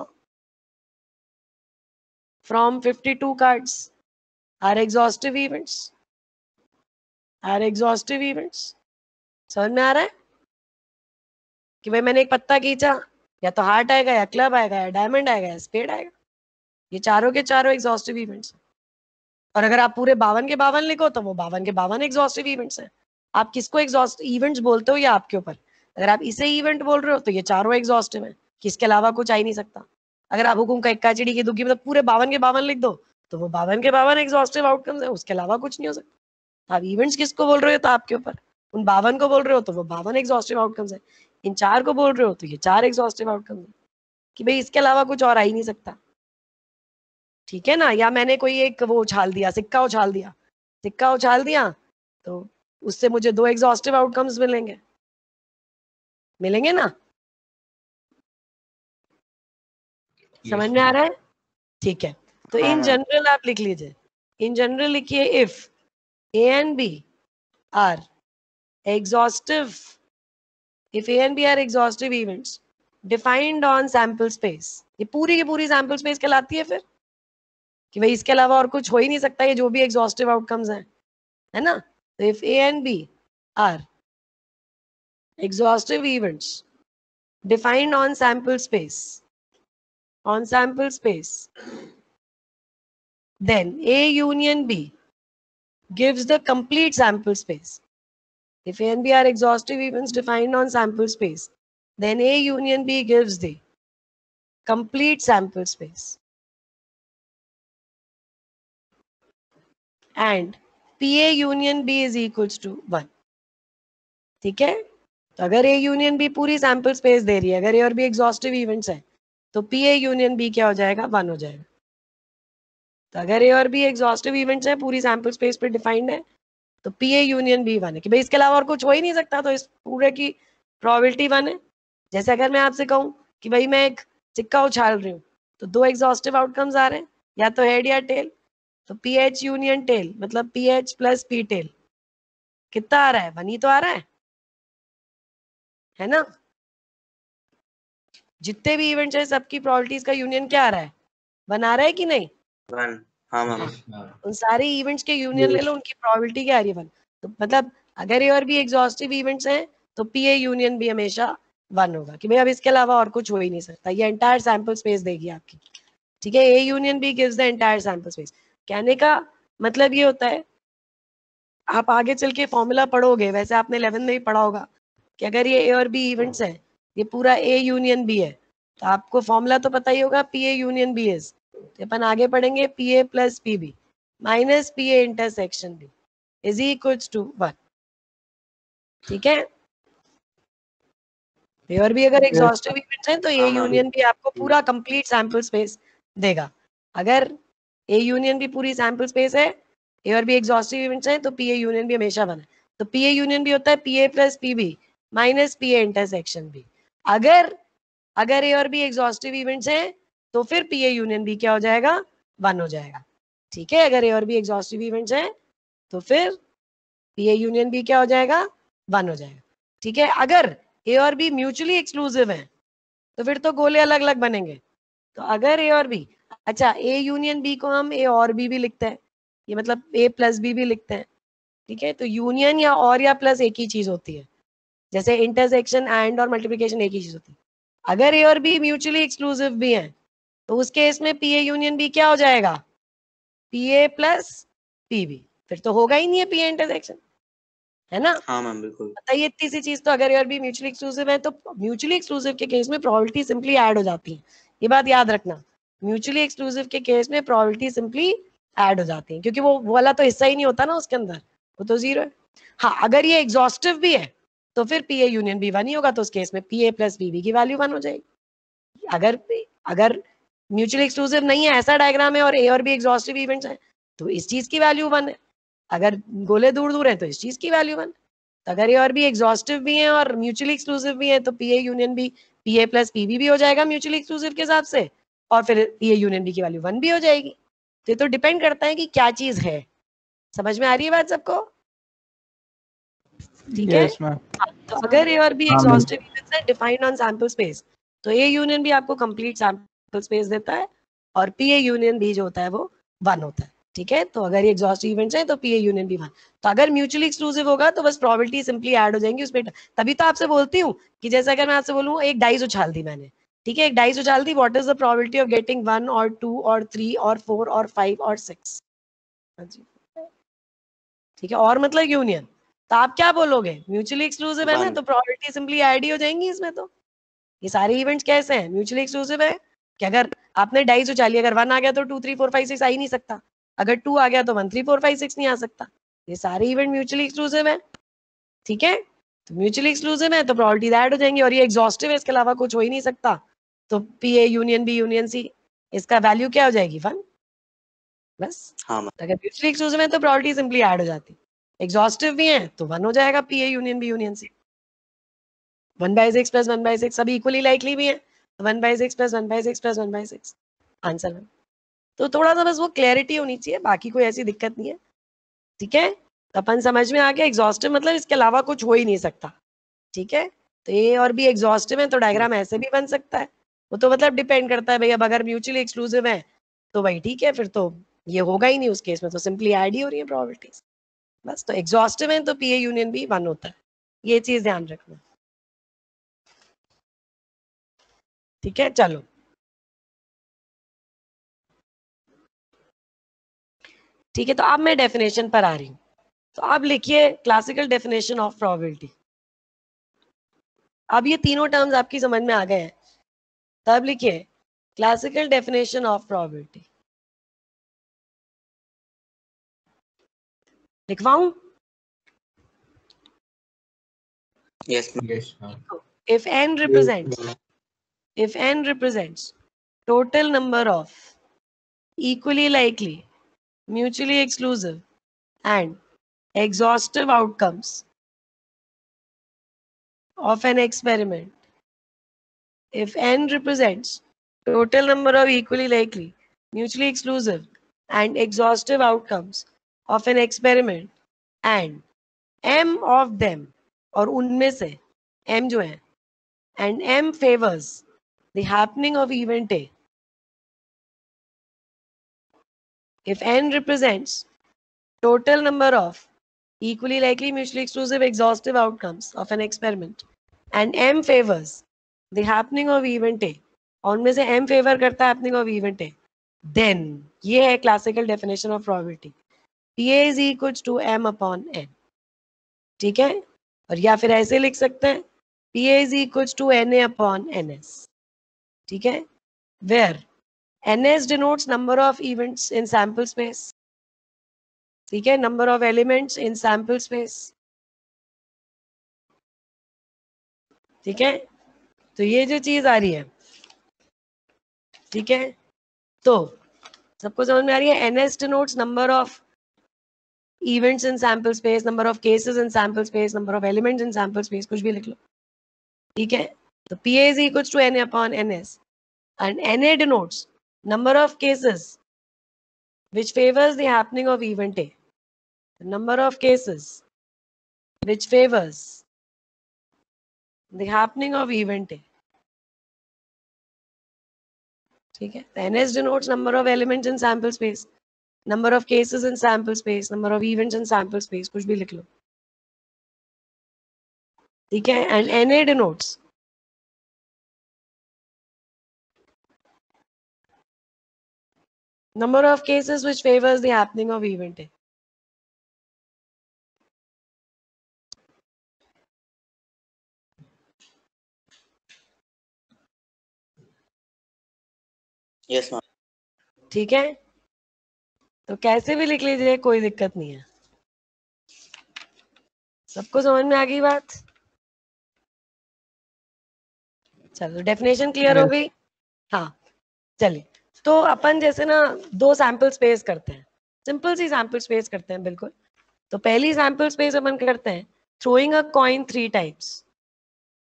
Speaker 1: from 52 cards are exhaustive events, are exhaustive events. समझ में आ रहा है कि भाई मैंने एक पत्ता खींचा, या तो हार्ट आएगा, या क्लब आएगा, या डायमंड आएगा, या स्पेड आएगा। ये चारों के चारों एग्जॉस्टिव इवेंट्स। और अगर आप पूरे 52 के 52 लिखो तो वो 52 के 52 एग्जॉस्टिव इवेंट्स हैं। आप किसको एग्जॉस्ट इवेंट्स बोलते हो, ये आपके ऊपर। अगर आप इसे इवेंट बोल रहे हो तो ये चारों एग्जॉस्टिव है, कि इसके अलावा कुछ आ ही नहीं सकता। अगर आप हुकुम का इक्का चिड़ी की दुखी मतलब पूरे 52 के 52 लिख दो तो वो 52 के 52 एग्जॉस्टिव आउटकम्स है, उसके अलावा कुछ नहीं हो सकता। आप इवेंट्स किसको बोल रहे हो तो आपके ऊपर। उन 52 को बोल रहे हो तो वो 52 एग्जॉस्टिव आउटकम्स है। इन 4 को बोल रहे हो तो ये 4 एग्जॉस्टिव आउटकम्स है, कि भाई इसके अलावा कुछ और आ ही नहीं सकता। ठीक है ना? या मैंने कोई एक वो उछाल दिया, सिक्का उछाल दिया, सिक्का उछाल दिया तो उससे मुझे 2 एग्जॉस्टिव आउटकम्स मिलेंगे, मिलेंगे ना? समझ में आ रहा है? ठीक है, तो
Speaker 2: हाँ
Speaker 1: इन
Speaker 2: मैम।
Speaker 1: जनरल आप लिख लीजिए, इन जनरल लिखिए if A and B are exhaustive, if A and B are exhaustive events defined on sample space. ये पूरी की पूरी सैंपल स्पेस कहलाती है फिर, कि भाई इसके अलावा और कुछ हो ही नहीं सकता, ये जो भी एग्जॉस्टिव आउटकम्स हैं, है ना? तो if A and B are exhaustive events defined on sample space, then A union B gives the complete sample space. If A and B are exhaustive events defined on sample space, then A union B gives the complete sample space. And PA union B is equals to 1. ठीक है? तो अगर A union B पूरी sample space दे रही है, अगर A और B exhaustive events है, तो PA यूनियन B क्या हो जाएगा? 1 हो जाएगा। तो अगर ए और बी एग्जॉस्टिव इवेंट्स हैं, पूरी सैंपल स्पेस पे डिफाइंड है, तो पी ए यूनियन बी 1 है, कि भाई इसके अलावा और कुछ हो ही नहीं सकता, तो इस पूरे की प्रोबेबिलिटी 1 है। जैसे अगर मैं आपसे कहूँ कि भाई मैं एक सिक्का उछाल रही हूँ तो 2 एग्जॉस्टिव आउटकम्स आ रहे हैं, या तो हेड या टेल। तो पी एच यूनियन टेल मतलब P H plus P tail कितना आ रहा है? 1 ही तो आ रहा है ना? जितने भी इवेंट्स है सबकी प्रोबेबिलिटीज का यूनियन क्या आ रहा है? 1 आ रहा है कि नहीं?
Speaker 2: 1। हाँ मैम।
Speaker 1: उन सारे इवेंट्स के यूनियन ले लो, उनकी प्रोबेबिलिटी क्या आ रही है? 1। तो मतलब अगर ए और बी एग्जॉस्टिव इवेंट्स हैं तो पी ए यूनियन बी हमेशा 1 होगा, कि भाई अब इसके अलावा और कुछ हो ही नहीं सकता। ये एंटायर सैंपल स्पेस देगी आपकी। ठीक है, A union B gives the entire sample space. कहने का मतलब ये होता है, आप आगे चल के फॉर्मूला पढ़ोगे, वैसे आपने 11 में ही पढ़ा होगा कि अगर ये ए और बी इवेंट्स हैं, ये पूरा ए यूनियन बी है, तो आपको फॉर्मूला तो पता ही होगा, P A union B is, तो अपन आगे पढ़ेंगे P A plus P B minus P A intersection B is equals to 1। ठीक है, ए और बी अगर एग्जॉस्टिव इवेंट्स हैं तो ए
Speaker 2: हाँ, मैम।
Speaker 1: यूनियन बी आपको पूरा कंप्लीट सैंपल स्पेस देगा। अगर ए यूनियन बी पूरी सैंपल स्पेस है, ए और बी एग्जॉस्टिव इवेंट्स हैं, तो पी ए यूनियन बी हमेशा 1 है। तो पी ए यूनियन बी होता है P A plus P B minus P A intersection B. अगर ए और बी एग्जॉस्टिव इवेंट्स हैं तो फिर पी ए यूनियन बी क्या हो जाएगा? 1 हो जाएगा। ठीक है, अगर ए और बी एग्जॉस्टिव इवेंट्स हैं तो फिर पी ए यूनियन बी क्या हो जाएगा? 1 हो जाएगा। ठीक है, अगर ए और बी म्यूचुअली एक्सक्लूसिव हैं तो फिर तो गोले अलग अलग बनेंगे। तो अगर ए और बी, अच्छा ए यूनियन बी को हम ए और बी भी लिखते हैं, ये मतलब ए प्लस बी भी लिखते हैं। ठीक है, तो यूनियन या और या प्लस एक ही चीज होती है, जैसे इंटरसेक्शन एंड और मल्टीप्लिकेशन एक ही चीज होती है। अगर ए और बी म्यूचुअली एक्सक्लूसिव भी हैं तो उस केस में पी ए यूनियन बी क्या हो जाएगा? P A plus P B, फिर तो होगा ही नहीं है पी ए इंटरसेक्शन, है ना?
Speaker 2: हाँ मैम, बिल्कुल।
Speaker 1: बताइए इतनी सी चीज। तो अगर ए और बी म्यूचुअली एक्सक्लूसिव है तो म्यूचुअली एक्सक्लूसिव के केस में प्रोबेबिलिटी सिंपली ऐड हो जाती है। ये बात याद रखना, म्यूचुअली एक्सक्लूसिव के केस में प्रोबेबिलिटी सिंपली ऐड हो जाती है, क्योंकि वो वाला तो हिस्सा ही नहीं होता ना उसके अंदर, वो तो 0 है। हाँ, अगर ये एग्जॉस्टिव भी है तो फिर पी ए यूनियन बी 1 ही होगा, तो उस केस में P A plus P B की वैल्यू 1 हो जाएगी। अगर म्यूचुअली एक्सक्लूसिव नहीं है, ऐसा डायग्राम है, और ए और बी एग्जॉस्टिव इवेंट्स है, तो इस चीज की वैल्यू 1 है। अगर गोले दूर दूर है तो इस चीज की वैल्यू 1। तो अगर ए और बी एग्जॉस्टिव भी हैं और म्यूचुअली एक्सक्लूसिव भी है तो P A union B P A plus P B भी हो जाएगा म्यूचुअली एक्सक्लूसिव के हिसाब से, और फिर पी ए यूनियन बी की वैल्यू 1 भी हो जाएगी। तो ये तो डिपेंड करता है कि क्या चीज है। समझ में आ रही है बात सबको? ठीक है।
Speaker 4: Yes ma'am.
Speaker 1: तो अगर ए और बी
Speaker 4: हाँ, मैम।
Speaker 1: एग्जॉस्टिव इवेंट्स है डिफाइंड ऑन सैंपल स्पेस, तो ए यूनियन भी आपको कंप्लीट सैंपल स्पेस देता है, और पी ए यूनियन बी जो होता है वो 1 होता है। ठीक है। तो अगर ये एग्जॉस्टिव इवेंट्स है तो पी ए यूनियन बी 1। तो अगर म्यूचुअली एक्सक्लूसिव होगा तो बस प्रोबेबिलिटी सिंपली ऐड हो जाएंगी उसमें। तभी तो आपसे बोलती हूँ कि जैसे अगर मैं आपसे बोलूँ एक डाइस उछाल दी मैंने, ठीक है, एक डाइस उछाल दी, what is the probability of getting 1 और 2 और 3 और 4 और 5 और 6? ठीक है। और मतलब यूनियन, तो आप क्या बोलोगे? म्यूचुअली एक्सक्लूसिव है ना,
Speaker 2: 1
Speaker 1: तो प्रोबेबिलिटी सिंपली ऐड ही हो जाएंगी इसमें। तो ये सारे इवेंट्स कैसे हैं? म्यूचुअली एक्सक्लूसिव है कि अगर आपने डाइस उछाली, अगर 1 आ गया तो 2 3 4 5 6 आ ही नहीं सकता, अगर 2 आ गया तो 1 3 4 5 6 नहीं आ सकता। ये सारे इवेंट म्यूचुअली एक्सक्लूसिव है। ठीक है। तो म्यूचुअली एक्सक्लूसिव है तो प्रोबेबिलिटी ऐड हो जाएंगी, और ये एग्जॉस्टिव है, इसके अलावा कुछ हो ही नहीं सकता। तो P A union B union C, इसका वैल्यू क्या हो जाएगी? 1। बस।
Speaker 2: हाँ मैम।
Speaker 1: अगर म्यूचुअली एक्सक्लूसिव है तो प्रोबेबिलिटी सिंपली ऐड हो जाती है। एग्जॉस्टिव भी है तो 1 हो जाएगा P A union B union C. 1/6 plus 1/6 सभी इक्वली लाइकली भी है, 1/6 प्लस 1/6 प्लस 1/6 आंसर है। तो थोड़ा सा बस वो क्लैरिटी होनी चाहिए, बाकी कोई ऐसी दिक्कत नहीं है। ठीक है। तो अपन समझ में आ गया एग्जॉस्टिव मतलब इसके अलावा कुछ हो ही नहीं सकता। ठीक है। तो ए और बी एग्जॉस्टिव है तो डायग्राम ऐसे भी बन सकता है। वो तो मतलब डिपेंड करता है भाई, अब अगर म्यूचुअली एक्सक्लूसिव है तो भाई ठीक है, फिर तो ये होगा ही नहीं उस केस में, तो सिंपली ऐड ही हो रही है प्रोबेबिलिटीज। बस। तो एग्जॉस्टिव है तो पी ए यूनियन बी 1 होता है, ये चीज ध्यान रखना। ठीक है। चलो ठीक है। तो अब मैं डेफिनेशन पर आ रही हूँ, तो अब लिखिए क्लासिकल डेफिनेशन ऑफ प्रोबेबिलिटी। अब ये तीनों टर्म्स आपकी समझ में आ गए हैं, तब लिखिए क्लासिकल डेफिनेशन ऑफ प्रोबेबिलिटी। लिखवाऊं?
Speaker 2: Yes ma'am.
Speaker 3: Yes, ma'am.
Speaker 1: if n represents total number of equally likely, mutually exclusive and exhaustive outcomes of an experiment, if n represents total number of equally likely, mutually exclusive and exhaustive outcomes of an experiment and m of them, और उनमें से m जो है, and m favors the happening of event A, if n represents total number of equally likely, mutually exclusive, exhaustive outcomes of an experiment and m favors the happening of event A, और उनमें से m favor करता है happening of event A, then ये है classical definition of probability, PA is equals to m upon n। ठीक है। और या फिर ऐसे लिख सकते हैं PA is equals to NA upon NS। ठीक है। where NS denotes number of events in sample space। ठीक है। number of elements in sample space। ठीक है। तो ये जो चीज आ रही है, ठीक है, तो सबको समझ में आ रही है? NS denotes number of events in sample space, number of cases in sample space, number of elements in sample space, कुछ भी लिख लो। ठीक है। तो PA is equals to NA upon NS and NA denotes number of cases which favors the happening of event A, the number of cases which favors the happening of event A। ठीक है। NS denotes number of elements in sample space, number of cases in sample space, number of events in sample space, कुछ भी लिख लो। ठीक है। and NA denotes number of cases which favors the happening of event A।
Speaker 2: Yes ma'am.
Speaker 1: ठीक है। तो कैसे भी लिख लीजिए, कोई दिक्कत नहीं है। सबको समझ में आ गई बात? चलो डेफिनेशन क्लियर हो
Speaker 4: Yes.
Speaker 1: गई। हाँ चलिए। तो अपन जैसे ना 2 सैंपल स्पेस करते हैं, सिंपल सी सैंपल स्पेस करते हैं बिल्कुल। तो पहली सैंपल स्पेस अपन करते हैं थ्रोइंग अ कॉइन 3 टाइम्स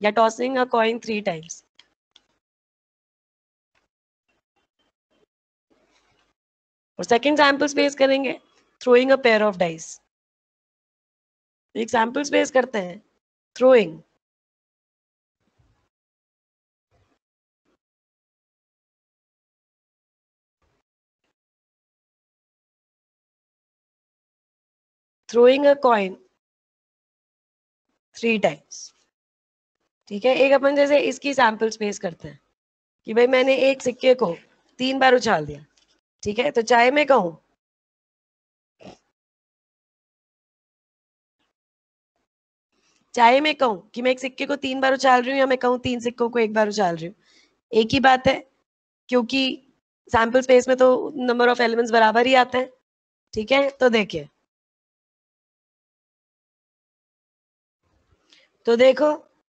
Speaker 1: या टॉसिंग अ कॉइन 3 टाइम्स। और सेकंड सैंपल स्पेस करेंगे throwing a pair of dice. एक सैंपल स्पेस करते हैं थ्रोइंग a coin 3 times। ठीक है, एक अपन जैसे इसकी सैंपल स्पेस करते हैं कि भाई मैंने एक सिक्के को 3 बार उछाल दिया। ठीक है, तो चाहे मैं कहूं कि मैं एक सिक्के को 3 बार उछाल रही हूँ या मैं कहूँ 3 सिक्कों को 1 बार उछाल रही हूँ, एक ही बात है, क्योंकि सैंपल स्पेस में तो नंबर ऑफ एलिमेंट्स बराबर ही आते हैं। ठीक है, तो देखिए, तो देखो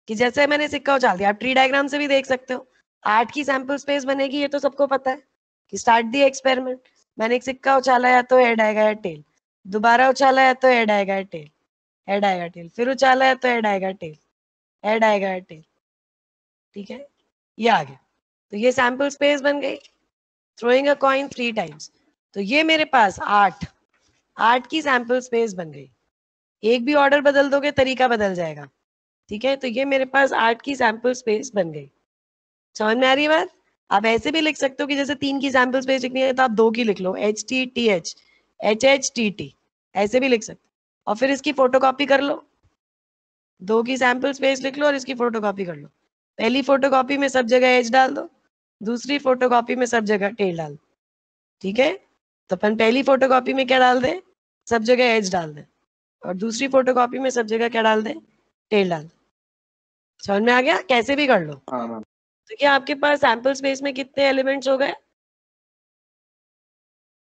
Speaker 1: कि जैसे मैंने सिक्का उछाल दिया, आप ट्री डायग्राम से भी देख सकते हो 8 की सैंपल स्पेस बनेगी, ये तो सबको पता है कि स्टार्ट दी एक्सपेरिमेंट। मैंने एक सिक्का उछाला या तो हेड आएगा या टेल, दोबारा उछाला या तो हेड आएगा या टेल, हेड आएगा टेल, फिर उछाला है तो हेड आएगा टेल, हेड आएगा या टेल। ठीक है, ये आ गया, तो ये सैंपल स्पेस बन गई थ्रोइंग अ कॉइन 3 टाइम्स। तो ये मेरे पास 8 की सैंपल स्पेस बन गई। एक भी ऑर्डर बदल दोगे तरीका बदल जाएगा। ठीक है, तो ये मेरे पास 8 की सैंपल स्पेस बन गई। समझ में आ रही है बात? आप ऐसे भी लिख सकते हो कि जैसे 3 की सैंपल स्पेस लिखनी है तो आप 2 की लिख लो, HTTH, HHTT, ऐसे भी लिख सकते हो। और फिर इसकी फोटोकॉपी कर लो, 2 की सैंपल स्पेस लिख लो और इसकी फोटोकॉपी कर लो। पहली फोटोकॉपी में सब जगह H डाल दो, दूसरी फोटोकॉपी में सब जगह टेल डाल दो। ठीक है, तो अपन पहली फोटोकॉपी में क्या डाल दें, सब जगह H डाल दें, और दूसरी फोटोकॉपी में सब जगह क्या डाल दें, टेल डाल दें। समझ में आ गया? कैसे भी कर लो।
Speaker 2: हाँ मैम।
Speaker 1: तो क्या आपके पास सैंपल स्पेस में कितने एलिमेंट्स हो गए?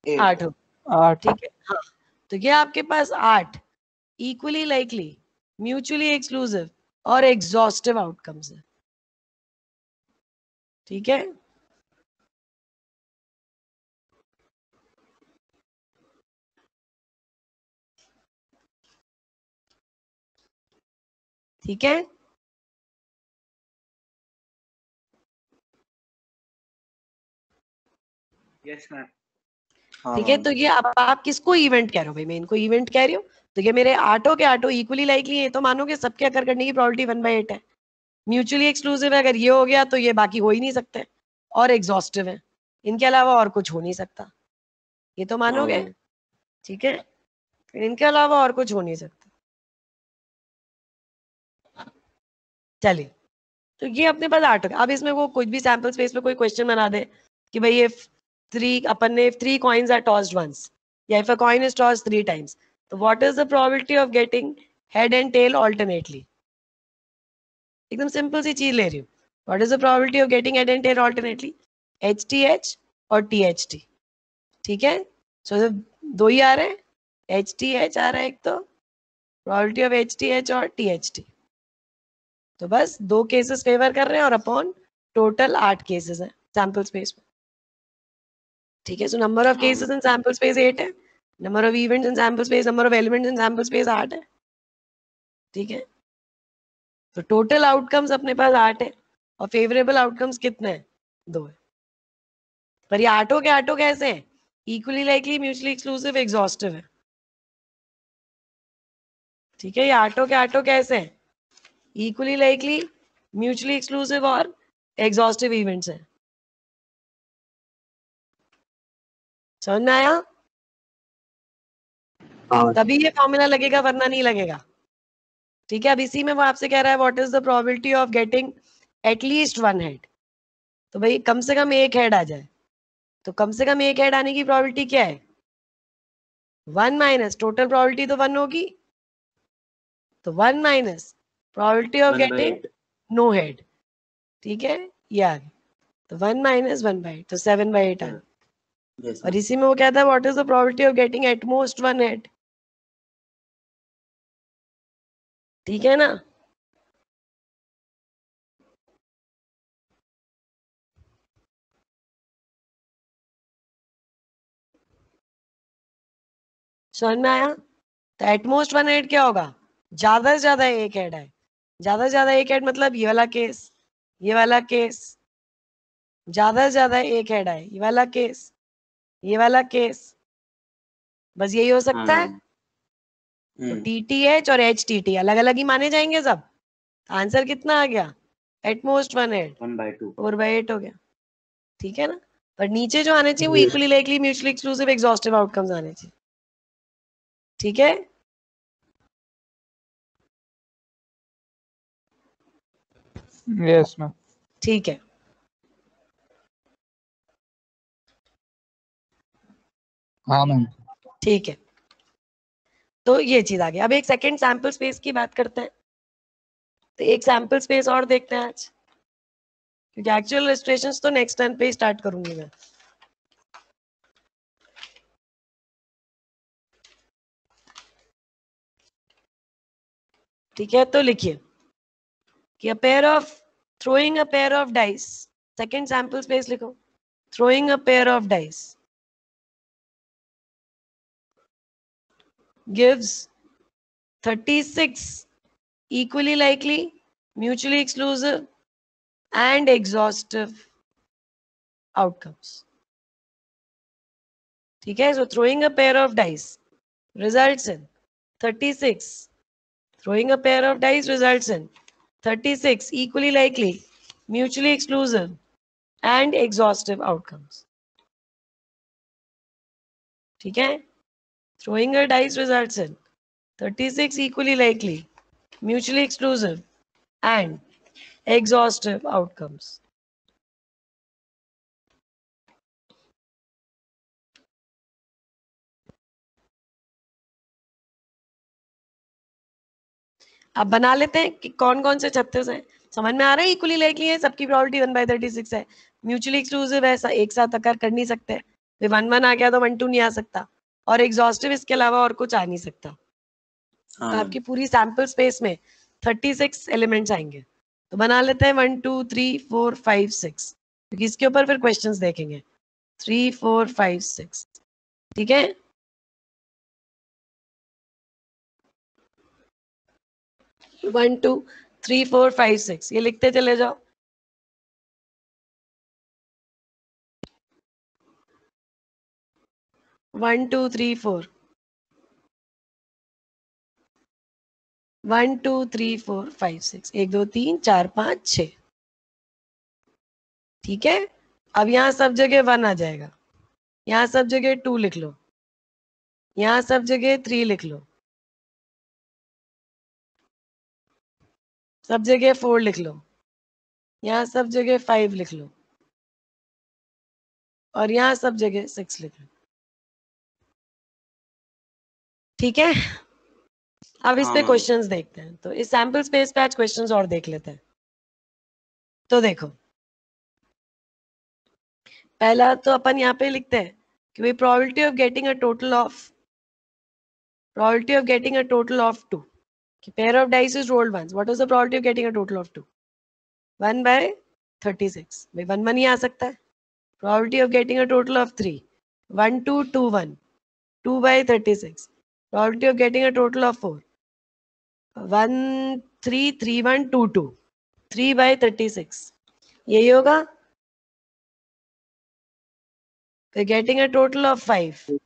Speaker 1: 8 हो।
Speaker 4: 8।
Speaker 1: ठीक है, हाँ, तो ये आपके पास 8 इक्वली लाइकली, म्यूचुअली एक्सक्लूसिव और एग्जॉस्टिव आउटकम्स है। ठीक है, ठीक है,
Speaker 2: यस मैम।
Speaker 1: ठीक है। तो ये आप किसको इवेंट कह रहे हो भाई? मैं इनको इवेंट कह रही हूँ, तो ये मेरे 8 के 8 इक्वली लाइकली है, तो मानोगे सबके अकर करने की प्रोबेबिलिटी 1/8 है। म्यूचुअली एक्सक्लूसिव है, अगर ये हो गया तो ये बाकी हो ही नहीं सकते, और एग्जॉस्टिव है, इनके अलावा और कुछ हो नहीं सकता, ये तो मानोगे। ठीक है, इनके अलावा और कुछ हो नहीं सकता। चलिए, तो ये अपने पास 8 हो गया। अब इसमें वो कुछ भी सैंपल स्पेस में कोई क्वेश्चन बना दे कि भाई ये 3 अपन ने 3 coins are tossed once, या if a coin is tossed 3 times, तो what is the probability of getting head and tail alternately? एकदम सिंपल सी चीज ले रही हूँ, what is the probability of getting head and tail alternately? HTH और THT। ठीक है, सो दो ही आ रहे हैं, HTH आ रहा है एक, तो probability of HTH और THT, तो बस 2 केसेस फेवर कर रहे हैं और अपॉन टोटल 8 केसेस हैं सैंपल स्पेस में। ठीक है, so number of cases in sample space 8 है, number of events in sample space, number of elements in sample space 8 है। ठीक है, तो टोटल आउटकम्स अपने पास 8 है, और फेवरेबल आउटकम्स कितने हैं? 2 है। पर ये 8 के 8 कैसे हैं? Equally likely, mutually exclusive, exhaustive है। ठीक है, ये 8 के 8 कैसे हैं? इक्वली लाइकली, म्यूचुअली एक्सक्लूसिव और एग्जॉस्टिव इवेंट्स हैं। समझ में आया? तभी ये फॉर्मूला लगेगा, वरना नहीं लगेगा। ठीक है, अब इसी में वो आपसे कह रहा है what is the probability of getting at least 1 head. तो भाई कम से कम एक हेड आ जाए, तो कम से कम एक हेड आने की प्रोबेबिलिटी क्या है? 1 माइनस टोटल प्रोबेबिलिटी तो 1 होगी, तो 1 minus probability of getting no head. ठीक है, ये आ गया, तो 1 माइनस 1/8, तो 7/8 आ गया। और इसी में वो कहता है what is the probability of getting at most 1 head. ठीक है ना? समझ में आया? तो एटमोस्ट 1 हेड क्या होगा? ज्यादा से ज्यादा एक हेड है, ज्यादा से ज्यादा एक हेड मतलब ये वाला केस, ये वाला केस, ज्यादा से ज्यादा एक हेड है, ये वाला केस, ये वाला केस, बस यही हो सकता है। तो
Speaker 2: हम्म,
Speaker 1: TTH और HTT अलग अलग ही माने जाएंगे सब। आंसर कितना आ गया? एटमोस्ट 1/8,
Speaker 2: 1/2।
Speaker 1: 4/8 हो गया। ठीक है ना? पर नीचे जो आने चाहिए वो
Speaker 4: Yes.
Speaker 1: Equally likely mutually exclusive exhaustive outcomes आने चाहिए। ठीक है?
Speaker 5: Yes, ma'am.
Speaker 1: ठीक है।
Speaker 3: हाँ मैम।
Speaker 1: ठीक है, तो ये चीज आ गई। अब एक सेकंड सैंपल स्पेस की बात करते हैं। तो एक सैंपल स्पेस और देखते हैं आज, क्योंकि एक्चुअल इलस्ट्रेशंस तो नेक्स्ट टाइम पे ही स्टार्ट करूंगी मैं। ठीक है, तो लिखिए कि a pair of throwing a pair of dice, second sample space लिखो, throwing a pair of dice gives 36 equally likely, mutually exclusive and exhaustive outcomes. ठीक है, so throwing a pair of dice results in 36, throwing a pair of dice results in 36 equally likely, mutually exclusive and exhaustive outcomes. ठीक है, throwing a dice results in 36 equally likely, mutually exclusive and exhaustive outcomes. अब बना लेते हैं कि कौन कौन से 36 हैं। समझ में आ रहा है? इक्वली लाइकली है, सबकी प्रोबेबिलिटी 1/36 है। म्यूचुअली एक्सक्लूसिव है, एक साथ अकर कर नहीं सकते। 1 आ गया तो 1 2 नहीं आ सकता, और एग्जॉस्टिव इसके अलावा और कुछ आ नहीं सकता।
Speaker 2: हाँ
Speaker 1: तो
Speaker 2: मैम।
Speaker 1: आपकी पूरी सैंपल स्पेस में 36 एलिमेंट्स आएंगे। तो बना लेते हैं 1 2 3 4 5 6, क्योंकि इसके ऊपर फिर क्वेश्चंस देखेंगे। 3 4 5 6, ठीक है। 1 2 3 4 5 6 ये लिखते चले जाओ। One two three four, 1 2 3 4 5 6, 1 2 3 4 5 6। ठीक है, अब यहाँ सब जगह 1 आ जाएगा, यहाँ सब जगह 2 लिख लो, यहाँ सब जगह 3 लिख लो, सब जगह 4 लिख लो, यहाँ सब जगह 5 लिख लो, और यहाँ सब जगह 6 लिख लो। ठीक है, अब इस
Speaker 2: हाँ
Speaker 1: पे
Speaker 2: मैम।
Speaker 1: क्वेश्चंस देखते हैं। तो इस सैंपल स्पेस पे आज क्वेश्चंस और देख लेते हैं। तो देखो, पहला तो अपन यहाँ पे लिखते हैं कि भाई probability of getting a total of 2, कि pair of dice is rolled once. What is the probability of getting a total of 2? 1/36. भाई 1 1 ही आ सकता है। Probability of getting a total of 3. 1 2 2 1. 2/36. Probability of getting a total of 4. 1 3 3 1 2 2. 3/36. यही होगा। फिर getting a total of 5.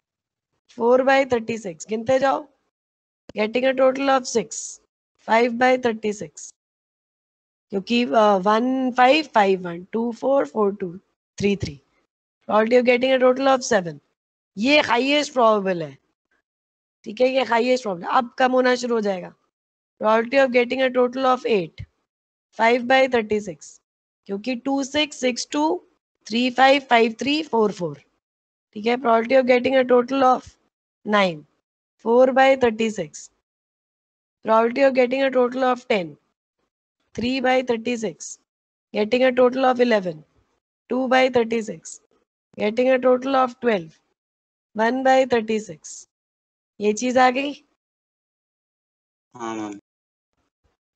Speaker 1: 4/36. गिनते जाओ। Getting a total of 6. 5/36. क्योंकि 1 5 5 1 2 4 4 2 3 3, probability of getting a total of 7, ये हाईएस्ट प्रोबेबल है। ठीक है, ये हाईएस्ट प्रोबेबल। अब कम होना शुरू हो जाएगा। probability of getting a total of 8, 5/36, क्योंकि 2 6 6 2 3 5 5 3 4 4। ठीक है, probability of getting a total of 9, 4/36, probability of getting a total of 10, 3/36, getting a total of 11, 2/36, getting a total of 12, 1/36। ये चीज आ गई।
Speaker 2: हाँ मैम।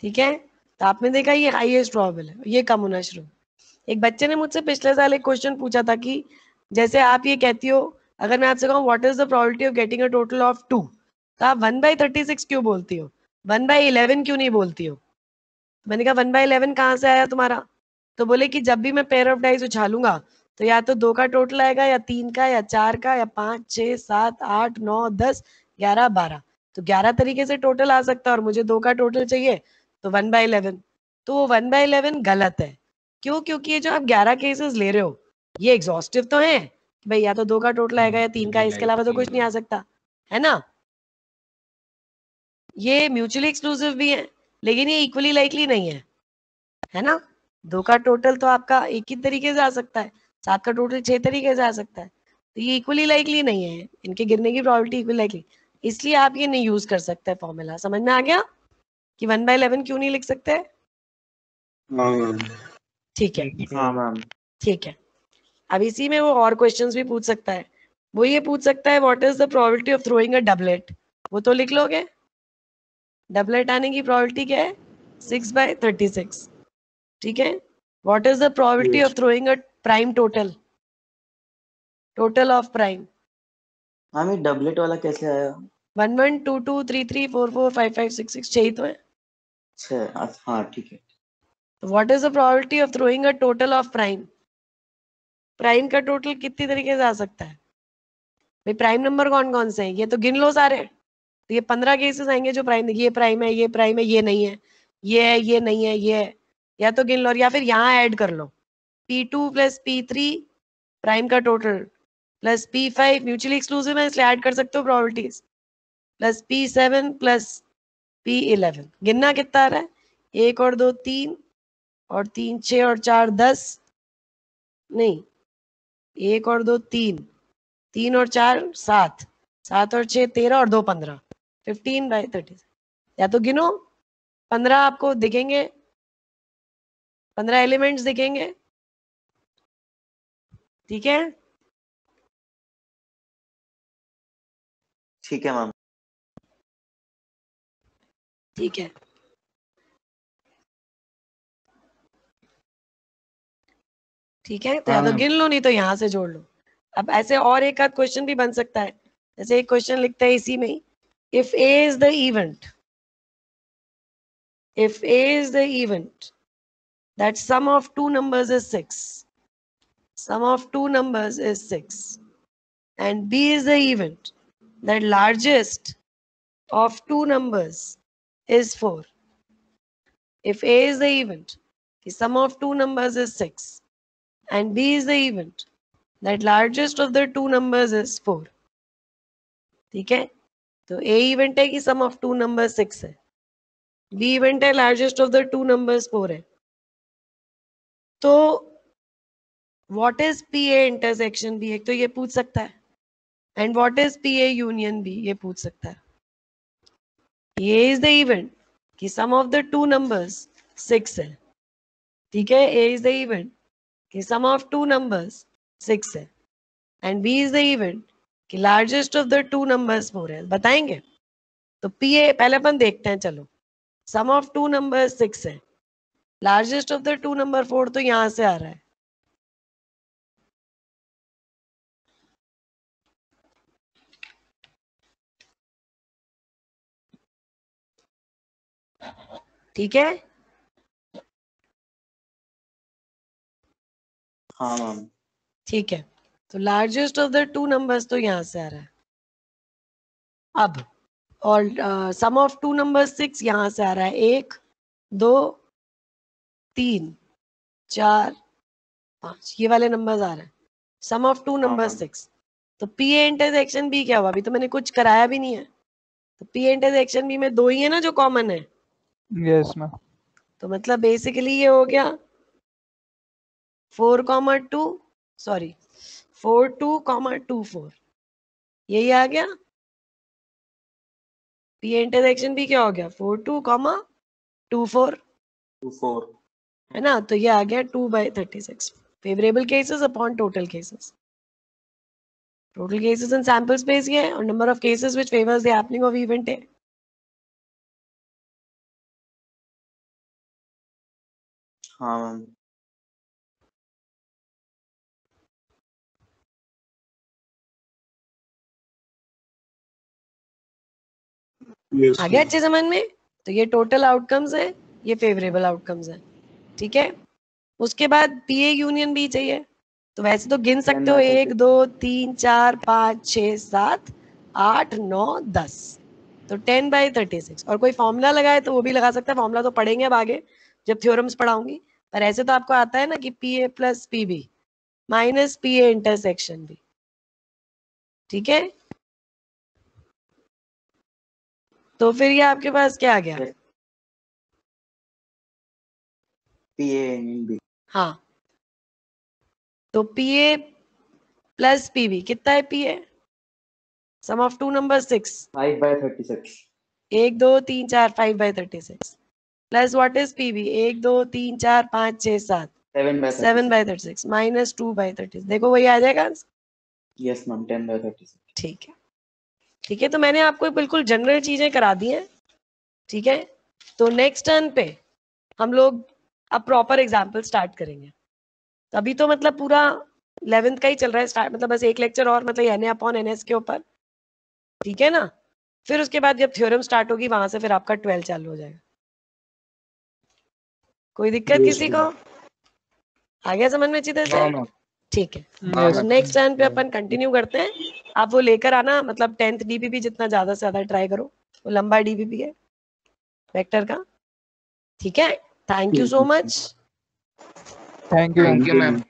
Speaker 1: ठीक है, तो आपने देखा ये हाईएस्ट प्रोबेबल है, ये कम होना शुरू। एक बच्चे ने मुझसे पिछले साल एक क्वेश्चन पूछा था कि जैसे आप ये कहती हो, अगर मैं आपसे कहूँ what is the probability of getting a total of 2, तो आप 1/36 क्यों बोलती हो, 1/11 क्यों नहीं बोलती हो? मैंने कहा 1/11 कहाँ से आया तुम्हारा? तो बोले कि जब भी मैं पेयर ऑफ डाइस उछालूंगा तो या तो 2 का टोटल आएगा या 3 का या 4 का या 5, 6, 7, 8, 9, 10, 11, 12। तो 11 तरीके से टोटल आ सकता है और मुझे 2 का टोटल चाहिए तो 1/11। तो वो 1/11 गलत है। क्यों? क्योंकि ये जो आप 11 केसेस ले रहे हो ये एग्जॉस्टिव तो है भाई, या तो 2 का टोटल आएगा या 3 का, इसके अलावा तो कुछ नहीं आ सकता, है ना। ये म्यूचुअली एक्सक्लूसिव भी है लेकिन ये इक्वली लाइकली नहीं है ना। 2 का टोटल तो आपका एक ही तरीके से आ सकता है, 7 का टोटल 6 तरीके से आ सकता है, तो ये इक्वली लाइकली नहीं है, इनके गिरने की प्रोबेबिलिटी इक्वली लाइकली, इसलिए आप ये नहीं यूज कर सकते फॉर्मूला। समझ में आ गया कि 1/11 क्यों नहीं लिख सकते?
Speaker 4: हाँ मैम।
Speaker 1: ठीक है,
Speaker 2: हाँ मैम।
Speaker 1: ठीक है। अब इसी में वो और क्वेश्चंस भी पूछ सकता है। वो ये पूछ सकता है what is the probability of throwing a doublet, वो तो लिख लोगे। डबलेट आने की प्रोबेबिलिटी क्या है? 6/36। ठीक है। What is the probability
Speaker 4: Yes.
Speaker 1: Of throwing a prime total, total of prime?
Speaker 2: Ma'am ये डबलेट वाला कैसे आया?
Speaker 1: 1 1 2 2 3 3 4 4 5 5 6 6 6 ही तो है।
Speaker 2: हाँ ठीक है।
Speaker 1: तो what is the probability of throwing a total of prime? Prime का टोटल कितनी तरीके से आ सकता है भाई? प्राइम नंबर कौन कौन से हैं ये तो गिन लो सारे। तो ये 15 केसेस आएंगे जो प्राइम, ये प्राइम है, ये प्राइम है, ये नहीं है, ये है, ये नहीं है, ये है, या तो गिन लो और या फिर यहाँ ऐड कर लो P2 प्लस P3 प्राइम का total plus P5 mutually exclusive है इसलिए ऐड कर सकते हो probabilities, plus P7 plus P11। गिनना कितना आ रहा है? 1 और 2 3 और 3 6 और 4 10, नहीं 1 और 2 3, 3 और 4 7, 7 और 6 13 और 2 15, 15/30। या तो गिनो 15 आपको दिखेंगे, 15 एलिमेंट्स दिखेंगे। ठीक है,
Speaker 2: ठीक है मैम।
Speaker 1: ठीक है, ठीक है। तो या
Speaker 3: हाँ
Speaker 1: तो
Speaker 3: मैम।
Speaker 1: गिन लो नहीं तो यहाँ से जोड़ लो। अब ऐसे और एक आध क्वेश्चन भी बन सकता है, जैसे एक क्वेश्चन लिखता है इसी में ही, if A is the event, if A is the event that sum of two numbers is 6, sum of two numbers is 6, and B is the event that largest of two numbers is 4. If A is the event the sum of two numbers is 6 and B is the event that largest of the two numbers is 4. ठीक है, तो A event है कि sum of two numbers 6 है, B event है largest of the two numbers 4 है। तो what is P A intersection B, एक तो ये पूछ सकता है, and what is P A union B, ये पूछ सकता है। ए इज द इवेंट कि sum of the two numbers 6 है। ठीक है, ए इज द इवेंट कि सम ऑफ टू नंबर्स 6 है, and B is the event कि largest of the two numbers 4 है। बताएंगे तो पी ए पहले अपन देखते हैं। चलो, सम ऑफ टू नंबर 6 है, largest of the to number 4 तो यहां से आ रहा है। ठीक है,
Speaker 2: हाँ मैम।
Speaker 1: ठीक है। तो largest of the two numbers तो यहां से आ रहा है। अब और सम ऑफ टू नंबर 6 यहां से आ रहा है, 1 2 3 4 5, ये वाले नंबर्स आ रहे हैं, सम ऑफ टू नंबर
Speaker 2: हाँ।
Speaker 1: 6। तो पी ए इंटरसेक्शन बी क्या हुआ? अभी तो मैंने कुछ कराया भी नहीं है। तो पी ए इंटरसेक्शन बी में 2 ही है ना जो कॉमन है,
Speaker 5: Yes, ma'am.
Speaker 1: तो मतलब बेसिकली ये हो गया 4,2, सॉरी 42,24, यही आ गया। पी ए इंटरसेक्शन बी क्या हो गया? 42,24,
Speaker 2: 24।
Speaker 1: है ना। तो ये आ गया 2/36 favourable cases upon total cases. Total cases in sample space ये है और number of cases which favours the happening of event है।
Speaker 2: हाँ मैम।
Speaker 4: Yes.
Speaker 1: आ गया
Speaker 4: ma'am.
Speaker 1: अच्छे समझ में? तो ये टोटल आउटकम्स है, ये फेवरेबल आउटकम्स है। ठीक है, उसके बाद पी ए यूनियन बी चाहिए। तो वैसे तो गिन सकते हो 1 2 3 4 5 6 7 8 9 10, तो 10/36। और कोई फॉर्मूला लगाए तो वो भी लगा सकता है, फॉर्मूला तो पढ़ेंगे अब आगे जब थ्योरम्स पढ़ाऊंगी, पर ऐसे तो आपको आता है ना कि PA + PB - PA intersection B, ठीक है। तो फिर ये आपके पास क्या आ गया?
Speaker 2: Yes. PA in B.
Speaker 1: हाँ, तो PA + PB कितना है? PA sum of two number 6,
Speaker 2: 5/36.
Speaker 1: 1 2 3 4 5/36 plus what is PB 1 2 3 4 5 6 7
Speaker 2: 7/36.
Speaker 1: 7/36 minus 2/36, देखो वही आ जाएगा आंसर।
Speaker 2: Yes ma'am, 10/36.
Speaker 1: ठीक है, ठीक है, तो मैंने आपको बिल्कुल जनरल चीजें करा दी हैं, ठीक है। तो नेक्स्ट टर्न पे हम लोग अब प्रॉपर एग्जाम्पल स्टार्ट करेंगे। तो अभी तो मतलब पूरा 11th का ही चल रहा है स्टार्ट, मतलब बस एक लेक्चर और, मतलब Na/NS के ऊपर, ठीक है ना। फिर उसके बाद जब थ्योरम स्टार्ट होगी वहां से फिर आपका 12 चालू हो जाएगा। कोई दिक्कत
Speaker 4: Yes,
Speaker 1: किसी को? आ गया समझ में अच्छी तरह
Speaker 3: हाँ
Speaker 1: से?
Speaker 3: मैम।
Speaker 1: ठीक है,
Speaker 3: हाँ
Speaker 1: तो
Speaker 3: मैम।
Speaker 1: नेक्स्ट टाइम पे अपन कंटिन्यू करते हैं। आप वो लेकर आना, मतलब 10th DPP जितना ज्यादा से ज्यादा ट्राई करो, वो लंबा DPP है वेक्टर का, ठीक है। Thank you so much.
Speaker 5: Thank you
Speaker 3: thank you ma'am.